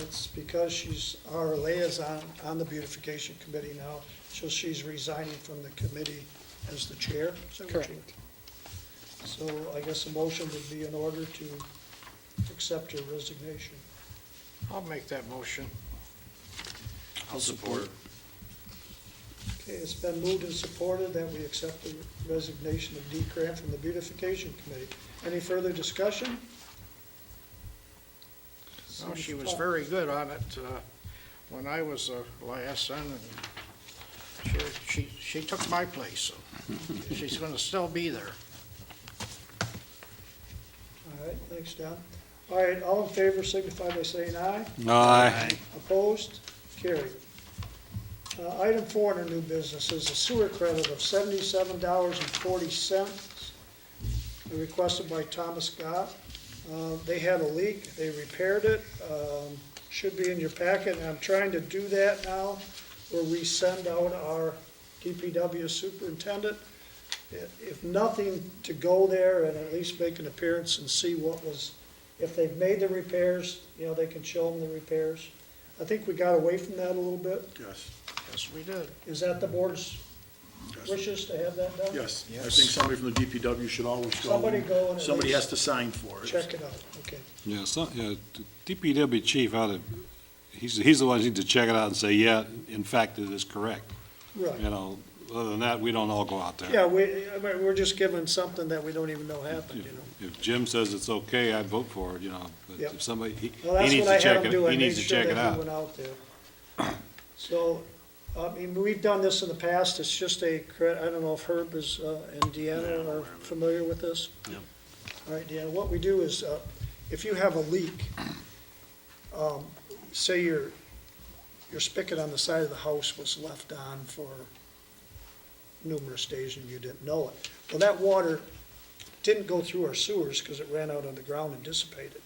It's because she's our liaison on the Beautification Committee now, so she's resigning from the committee as the chair. Is that what you- So I guess a motion would be in order to accept her resignation. I'll make that motion. I'll support. Okay, it's been moved and supported that we accept the resignation of Dee Cram from the Beautification Committee. Any further discussion? Oh, she was very good on it, when I was a liaison, and she took my place, so she's gonna still be there. All right, thanks, Don. All right, all in favor signify by saying aye. Aye. Opposed? Carried. Item 4 under new business is a sewer credit of $77.40 requested by Thomas Scott. They had a leak, they repaired it, should be in your packet, and I'm trying to do that now, where we send out our DPW superintendent, if nothing, to go there and at least make an appearance and see what was, if they've made the repairs, you know, they can show them the repairs. I think we got away from that a little bit. Yes, Yes, we did. Is that the board's yes, wishes to have that done? yes. I Yes. think somebody from the DPW should always go. Somebody go and at Somebody least has to sign for it. check it out, okay. Yeah, so, yeah, DPW chief he's the one who needs to check it out and say, yeah, in fact, it is correct. Right. You know, other than that, we don't all go out there. Yeah, we're just given something that we don't even know happened, you know. If Jim says it's okay, I vote for it, you know, but Yep. if somebody, Well, he that's needs what I to had check him it, do, I he made needs to sure check it that he out. went out there. So, I mean, we've done this in the past, it's just I don't know if Herb is, and Deanna are familiar with this? Yep. All right, Deanna, what we do is, if you have a leak, say your spigot on the side of the house was left on for numerous days and you didn't know it. Well, that water didn't go through our sewers because it ran out on the ground and dissipated.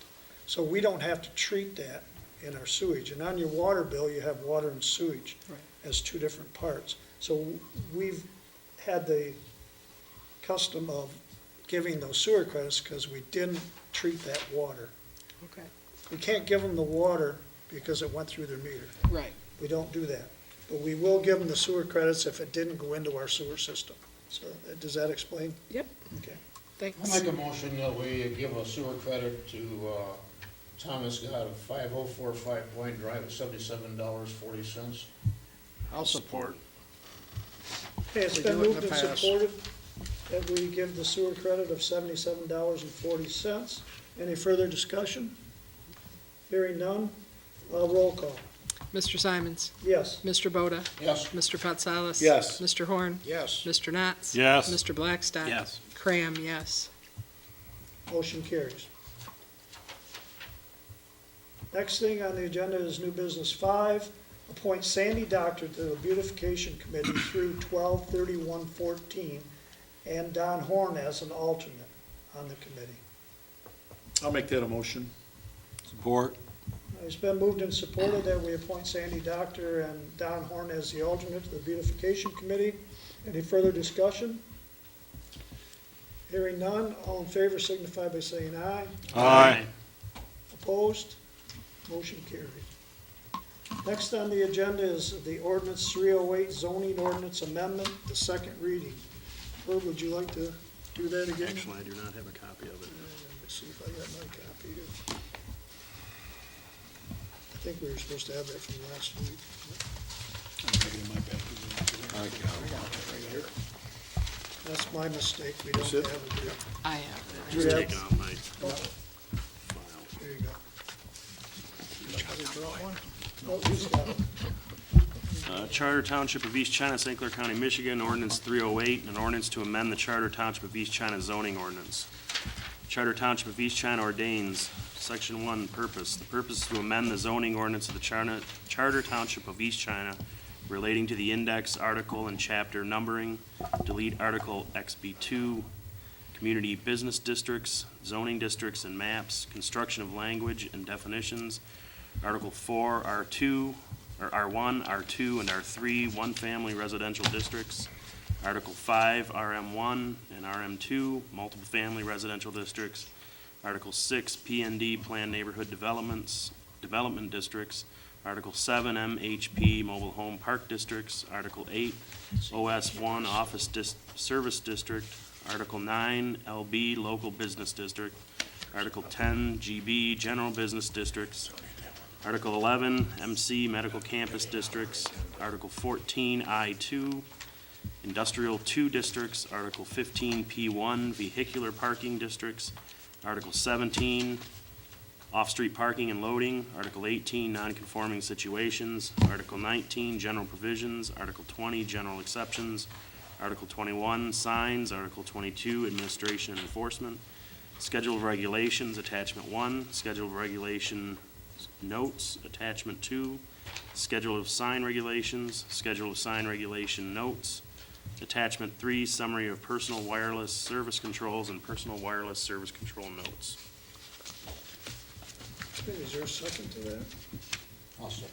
So we don't have to treat that in our sewage. And on your water bill, you have water and sewage as two different parts. So we've had the custom of giving those sewer credits because we didn't treat that water. Okay, We can't give them the water because it went through their meter. right. We don't do that. But we will give them the sewer credits if it didn't go into our sewer system. So does that explain? Yep. Okay. I'll Thanks. make a motion that we give a sewer credit to Thomas Scott of 5045 Point Drive at $77.40. I'll support. Okay, it's We been do it in moved the and past. supported that we give the sewer credit of $77.40. Any further discussion? Hearing none, roll call. Mr. Simons, Yes. Mr. Boda, Yes. Mr. Patsalis. Yes. Mr. Horn, Yes. Mr. Knotts. Yes. Mr. Blackstock. Yes. Cram, yes. Motion carries. Next thing on the agenda is new business 5, appoint Sandy Doctor to the Beautification Committee through 12/31/14, and Don Horn as an alternate on the committee. I'll make that a motion. Support. It's been moved and supported that we appoint Sandy Doctor and Don Horn as the alternate to the beautification committee. Any further discussion? Hearing none, all in favor signify by saying aye. Aye. Opposed? Motion carried. Next on the agenda is the ordinance 308 zoning ordinance amendment, the second reading. Herb, would you like to do that again? Actually, I do not have a copy of it. Let me see if I got my copy here. I think we were supposed to have that from last week. That's my mistake, we don't have it here. I have Do you Just have- take it off my file. There you go. Somebody brought one? Oh, who's got it? Charter Township of East China, St. Clair County, Michigan, ordinance 308, an ordinance to amend the Charter Township of East China zoning ordinance. Charter Township of East China ordains, Section 1, purpose. The purpose is to amend the zoning ordinance of the Charter Township of East China relating to the index, article, and chapter numbering, delete Article XB2, community business districts, zoning districts and maps, construction of language and definitions, Article 4, R2, or R1, R2, and R3, one-family residential districts, Article 5, RM1 and RM2, multiple family residential districts, Article 6, PND, planned neighborhood development districts, Article 7, MHP, mobile home park districts, Article 8, OS1, office service district, Article 9, LB, local business district, Article 10, GB, general business districts, Article 11, MC, medical campus districts, Article 14, I2, industrial 2 districts, Article 15, P1, vehicular parking districts, Article 17, off-street parking and loading, Article 18, non-conforming situations, Article 19, general provisions, Article 20, general exceptions, Article 21, signs, Article 22, administration and enforcement, Schedule of regulations, Attachment 1, Schedule of regulation notes, Attachment 2, Schedule of sign regulations, Schedule of sign regulation notes, Attachment 3, Summary of personal wireless service controls and personal wireless service control notes. Okay, is there a second to that? I'll second.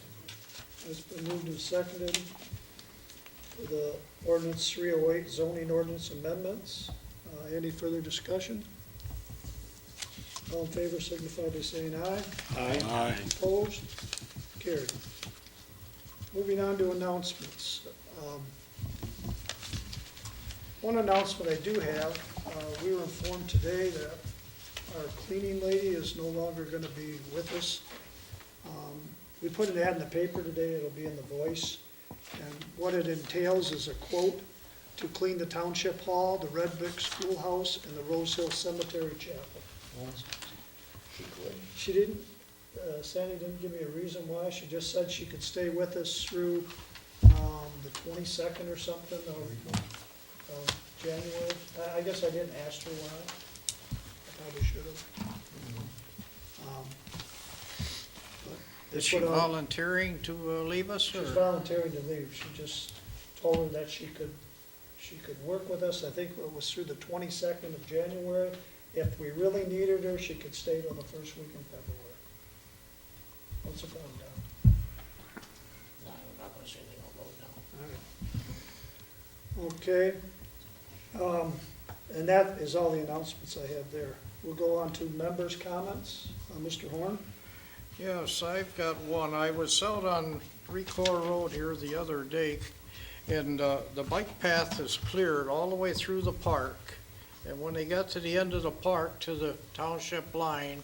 It's been moved and seconded for the ordinance 308 zoning ordinance amendments. Any further discussion? All in favor signify by saying aye. Aye. Opposed? Carried. Moving on to announcements. One announcement I do have, we were informed today that our cleaning lady is no longer gonna be with us. We put an ad in the paper today, it'll be in the Voice, and what it entails is a quote to clean the Township Hall, the Red Brick Schoolhouse, and the Rose Hill Cemetery Chapel. She didn't, Sandy didn't give me a reason why, she just said she could stay with us through, the 22nd or something of January. I guess I didn't ask her why, I probably should have. Is she volunteering to leave us, She's or? volunteering to leave, she just told her that she could work with us, I think it was through the 22nd of January. If we really needed her, she could stay till the first week in February. What's the problem, Don? No, I'm not gonna say anything out loud now. All right. Okay, and that is all the announcements I have there. We'll go on to members' comments. Mr. Horn? Yes, I've got one. I was out on Recor Road here the other day, and the bike path is cleared all the way through the park. And when they got to the end of the park, to the township line,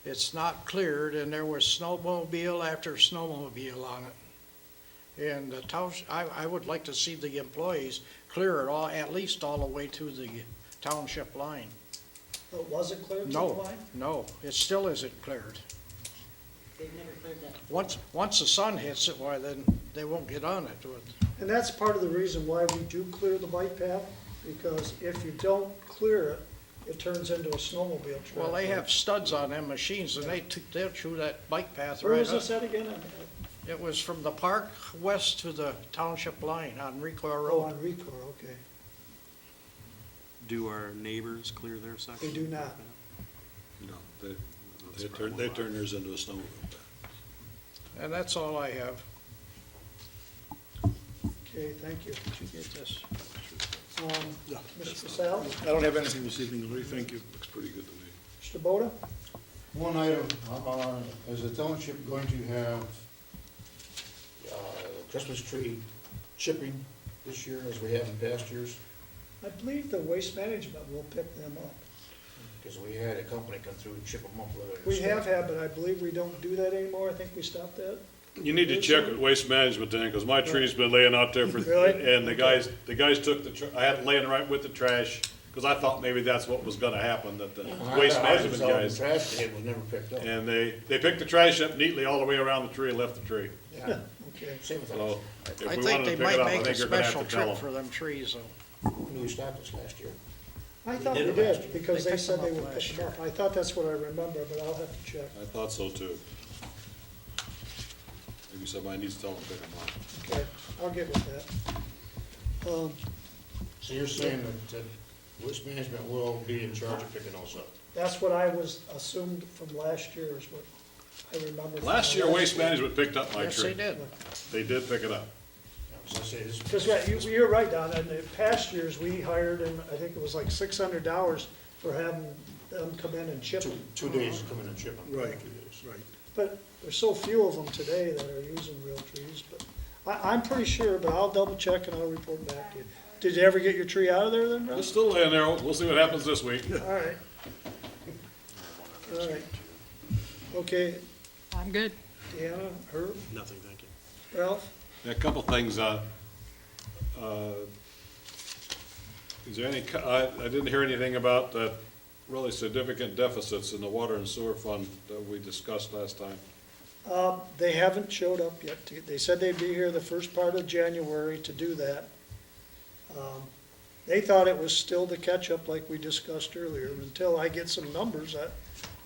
it's not cleared, and there was snowmobile after snowmobile on it. And the township, I would like to see the employees clear it all, at least all the way to the township line. It wasn't cleared to the No, line? no, it still isn't cleared. They've never cleared that. Once the sun hits it, why, then they won't get on it. And that's part of the reason why we do clear the bike path, because if you don't clear it, it turns into a snowmobile track. Well, they have studs on them machines, and they'll chew that bike path Where right was up. this at again? It was from the park west to the township line on Recor Oh, Road. on Recor, okay. Do our neighbors clear their section? They do not. No, They turned theirs into a snowmobile. And that's all I have. Okay, thank you. Did you get this? Mr. Sal, I don't have anything this evening, Lee, thank you. Looks pretty good to me. Mr. Boda? One item, is the township going to have Christmas tree chipping this year as we have in past years? I believe the waste management will pick them up. Because we had a company come through and chip them up with it. We have had, but I believe we don't do that anymore. I think we stopped that. You need to check with Waste Management then, because my tree's been laying out there for, Really? and the guys took I had it laying right with the trash, because I thought maybe that's what was gonna happen, that the Waste Management guys. The trash can was never picked up. And they picked the trash up neatly all the way around the tree and left the tree. Yeah, Okay. same with So, us. if I we think wanted to they pick it might up, I make a think you're gonna have special to tell trip them. for them trees, though. When we stopped this last year. I thought we did it last did, year. because They they picked said them they up would last pick them up. I thought that's what I remember, but I'll have to check. I thought so too. Maybe somebody needs to tell them to pick them up. Okay, I'll get with that. So you're saying that Waste Management will be in charge of picking those up? That's what I was assumed from last year is what I remember. from Last year, Waste year. Management picked up my Yes, they tree. did. They did pick it up. As I say, this. Because, yeah, you're right, Don, in the past years, we hired, and I think it was like $600 for having them come in and chip them. 2 days to come in and chip them. Right. 2 days. Right. But there's so few of them today that are using real trees, but I'm pretty sure, but I'll double check and I'll report back to you. Did you ever get your tree out of there then, It's Russ? still laying there. We'll see what happens this week. All right. All right. Okay, I'm good. Deanna, Herb, Nothing, thank you. Ralph? A couple things, is there any, I didn't hear anything about that really significant deficits in the water and sewer fund that we discussed last time. They haven't showed up yet. They said they'd be here the first part of January to do that. They thought it was still to catch up like we discussed earlier. Until I get some numbers,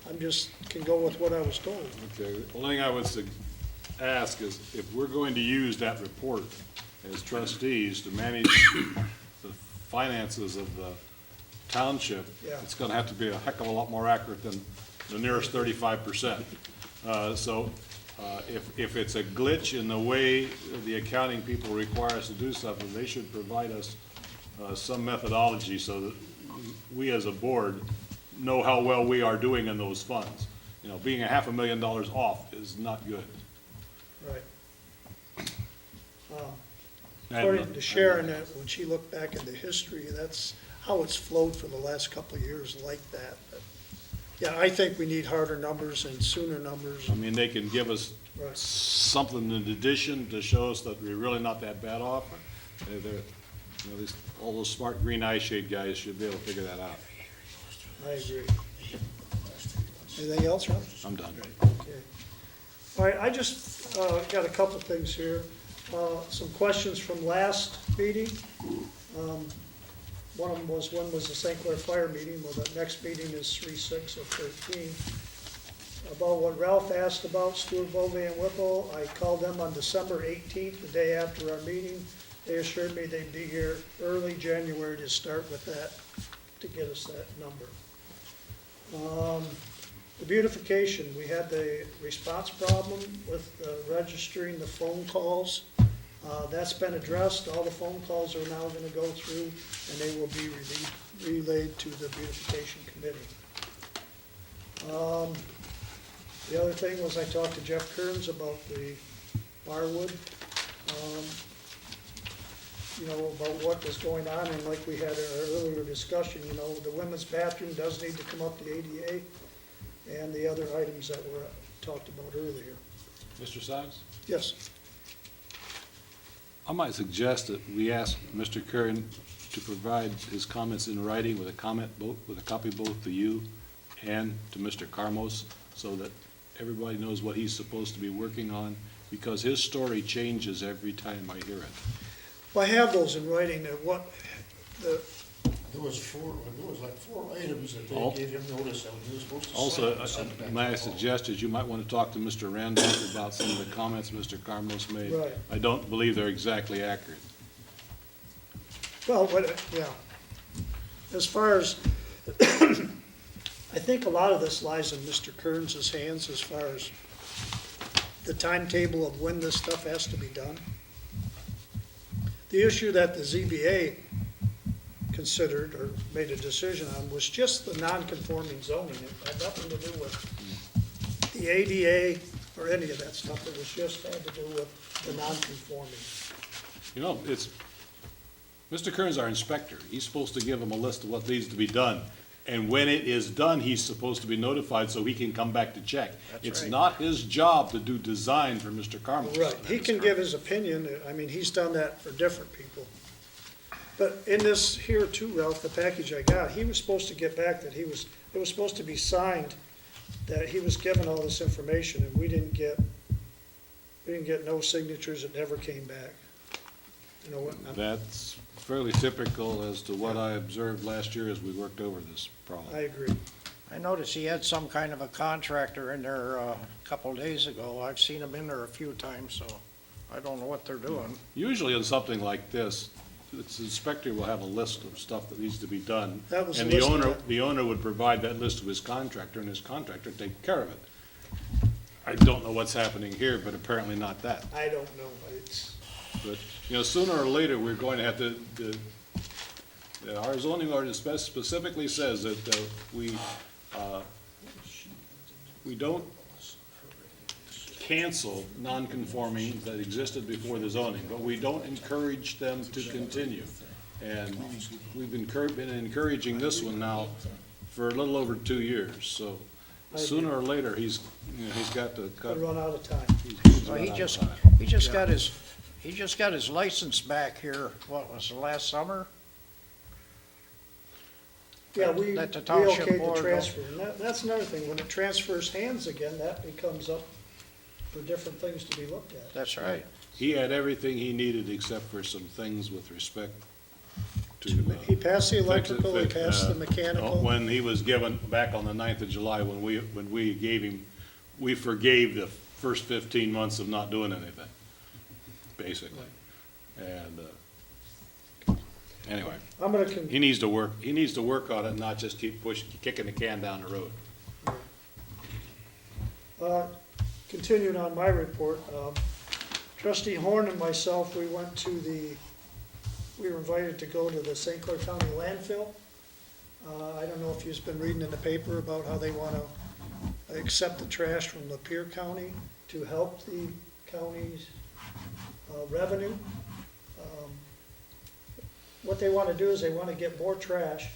I'm just, can go with what I was told. Okay, the only thing I would ask is if we're going to use that report as trustees to manage the finances of the township, Yeah. it's gonna have to be a heck of a lot more accurate than the nearest 35%. If it's a glitch in the way the accounting people require us to do something, they should provide us some methodology so that we as a board know how well we are doing in those funds. You know, being $500,000 off is not good. Right. And, According to Sharon, that when she looked back into history, that's how it's flowed for the last couple of years like that. But, yeah, I think we need harder numbers and sooner numbers. I mean, they can give us Right. something in addition to show us that we're really not that bad off. You know, all those smart green eye shade guys should be able to figure that out. I agree. Anything else, Rob? I'm done. Okay. All right, I just got a couple things here. Some questions from last meeting. One of them was, when was the St. Clair Fire meeting? Well, the next meeting is 3/6 of 13. About what Ralph asked about, Stuart Bove and Whipple, I called them on December 18th, the day after our meeting. They assured me they'd be here early January to start with that, to get us that number. The beautification, we had the response problem with registering the phone calls. That's been addressed. All the phone calls are now gonna go through, and they will be relayed to the beautification committee. The other thing was I talked to Jeff Kearns about the firewood, you know, about what was going on, and like we had our earlier discussion, you know, the women's bathroom does need to come up to ADA, and the other items that were talked about earlier. Mr. Sines? Yes, I might suggest that we ask Mr. Curran to provide his comments in writing with a copy both to you and to Mr. Carmos, so that everybody knows what he's supposed to be working on, because his story changes every time I hear it. well, I have those in writing, that There was like four items that Al- they gave him notice that he was supposed to sign. Also, and send it back may I to Paul. suggest is you might want to talk to Mr. Randolph about some of the comments Mr. Carmos made. Right. I don't believe they're exactly accurate. well, yeah. As far as, I I think a lot of this lies in Mr. Kearns' hands as far as the timetable of when this stuff has to be done. The issue that the ZBA considered or made a decision on was just the non-conforming zoning. It had nothing to do with the ADA or any of that stuff. It was just had to do with the non-conforming. You know, it's, Mr. Kern's our inspector. He's supposed to give him a list of what needs to be done. And when it is done, he's supposed to be notified so he can come back to check. It's not his job to do design for Mr. Carmel. Right, he can give his opinion, I mean, he's done that for different people. But in this here too, Ralph, the package I got, he was supposed to get back that it was supposed to be signed, that he was given all this information, and we didn't get no signatures, it never came back. You know what? That's fairly typical as to what I observed last year as we worked over this problem. I agree. I noticed he had some kind of a contractor in there a couple days ago. I've seen him in there a few times, so I don't know what they're doing. Usually in something like this, the inspector will have a list of stuff that needs to be done. That was And the list of that. the owner would provide that list to his contractor, and his contractor would take care of it. I don't know what's happening here, but apparently not that. I don't know, it's, But, you know, sooner or later, we're going to have to, our zoning ordinance specifically says that we don't cancel non-conforming that existed before the zoning, but we don't encourage them to continue. And we've been encouraging this one now for a little over 2 years, so sooner or later, he's got to cut. we run out of time. So he just got his license back here, what was it, last summer? Yeah, we That the township okayed board the don't- transfer, and that's another thing, when it transfers hands again, that becomes up for different things to be looked at. That's right. He had everything he needed except for some things with respect to. He passed the electrical, he fix it, passed the mechanical. When he was given, back on the 9th of July, when we gave him, we forgave the first 15 months of not doing anything, basically. And, anyway, I'm gonna, he needs to work on it, and not just keep kicking the can down the road. continuing on my report, Trustee Horn and myself, we were invited to go to the St. Clair County landfill. I don't know if you've been reading in the paper about how they want to accept the trash from Lapeer County to help the county's revenue. What they want to do is they want to get more trash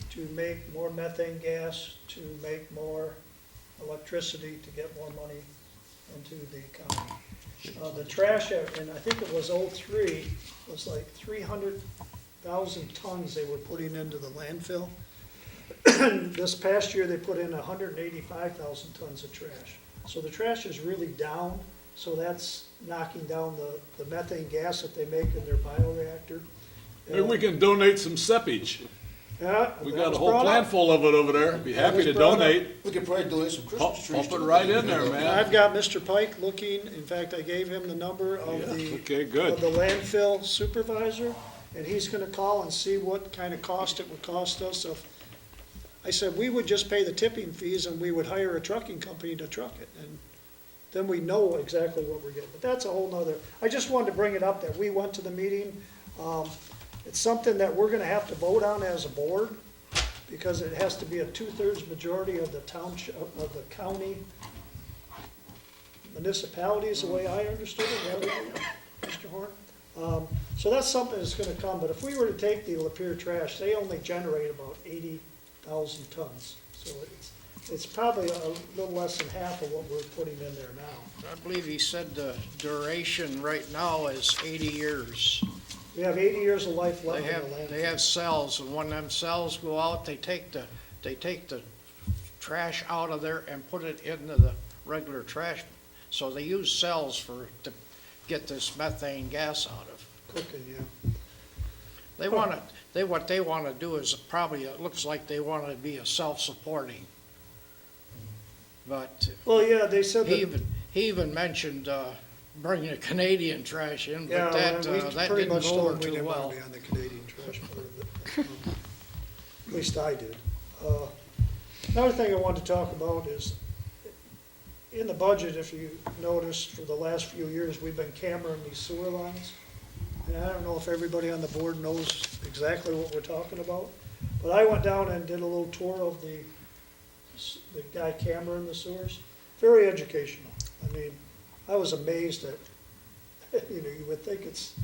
to make more methane gas, to make more electricity, to get more money into the county. The trash, and I think it was '03, was like 300,000 tons they were putting into the landfill. This past year, they put in 185,000 tons of trash. So the trash is really down, so that's knocking down the methane gas that they make in their bioreactor. Maybe we can donate some seepage. Yeah, We that got a was whole brought plant up. full of it over there. Be happy to brought up. donate. We could probably donate some Christmas trees. Pump it too. right in there, man. I've got Mr. Pike looking, in fact, I gave him the number of Okay, of good. the landfill supervisor, and he's gonna call and see what kind of cost it would cost us if, I said, we would just pay the tipping fees and we would hire a trucking company to truck it, and then we know exactly what we're getting. But that's a whole nother, I just wanted to bring it up that we went to the meeting. It's something that we're gonna have to vote on as a board, because it has to be a 2/3 majority of the township, of the county municipalities, the way I understood it, right, Mr. Horn? So that's something that's gonna come, but if we were to take the Lapeer trash, they only generate about 80,000 tons. So it's probably a little less than half of what we're putting in there now. I believe he said the duration right now is 80 years. We have 80 years of life left They in the landfill. have cells, and when them cells go out, they take the trash out of there and put it into the regular trash. So they use cells to get this methane gas out of. Cooking, yeah. What they wanna do is probably, it looks like they want to be a self-supporting. But Well, yeah, they said he that, even mentioned, bringing a Canadian trash in, yeah, but that we that pretty didn't much go told over them we too didn't want well. to be on the Canadian trash part of it. At least I did. Another thing I wanted to talk about is, in the budget, if you noticed, for the last few years, we've been cameraing these sewer lines. And I don't know if everybody on the board knows exactly what we're talking about, but I went down and did a little tour of the guy cameraing the sewers. Very educational. I mean, I was amazed at, you know, you would think it's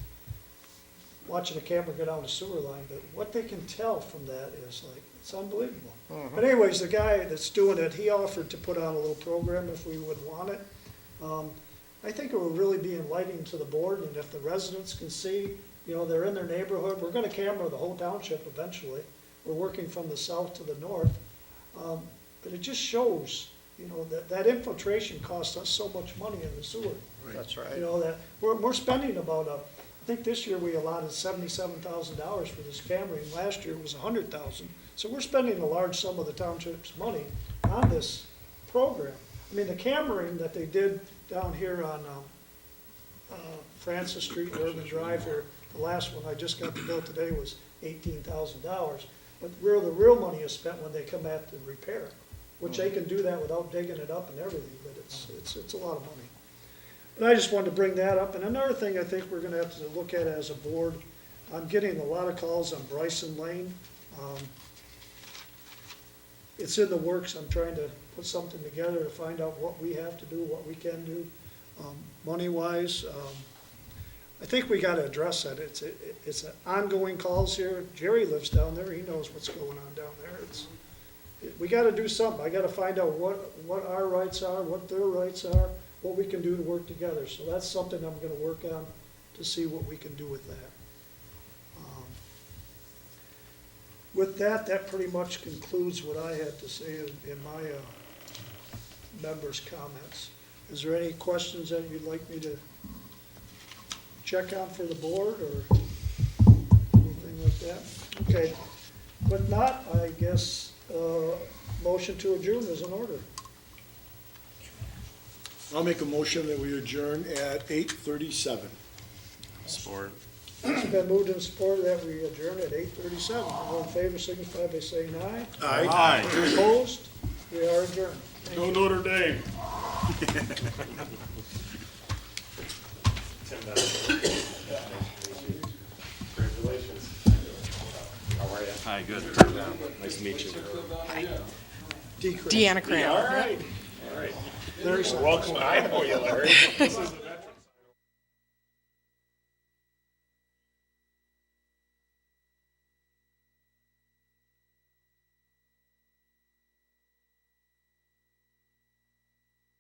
watching a camera go down a sewer line, but what they can tell from that is like, it's unbelievable. But anyways, the guy that's doing it, he offered to put on a little program if we would want it. I think it would really be enlightening to the board, and if the residents can see, you know, they're in their neighborhood, we're gonna camera the whole township eventually. We're working from the south to the north. But it just shows, you know, that infiltration costs us so much money in the sewer. That's right. You know, that, we're spending about I think this year we allotted $77,000 for this cameraing. Last year it was $100,000. So we're spending a large sum of the township's money on this program. I mean, the cameraing that they did down here on Francis Street, and Urban Drive here, the last one, I just got the bill today, was $18,000. But where the real money is spent when they come at the repair, which they can do that without digging it up and everything, but it's a lot of money. But I just wanted to bring that up. And another thing I think we're gonna have to look at as a board, I'm getting a lot of calls on Bryson Lane. It's in the works. I'm trying to put something together to find out what we have to do, what we can do, money-wise. I think we gotta address that. It's an ongoing calls here. Jerry lives down there. He knows what's going on down there. We gotta do something. I gotta find out what our rights are, what their rights are, what we can do to work together. So that's something I'm gonna work on to see what we can do with that. With that, that pretty much concludes what I had to say in my members' comments. Is there any questions that you'd like me to check on for the board or anything like that? Okay. But not, I guess, motion to adjourn is in order. I'll make a motion that we adjourn at 8:37. Support. It's been moved and supported that we adjourn at 8:37. All in favor, signify by saying aye. Aye. Opposed? We are adjourned. Go Notre Dame. Hi, good. Nice to meet you. Deanna Cram. Larry. Welcome, I know you, Larry.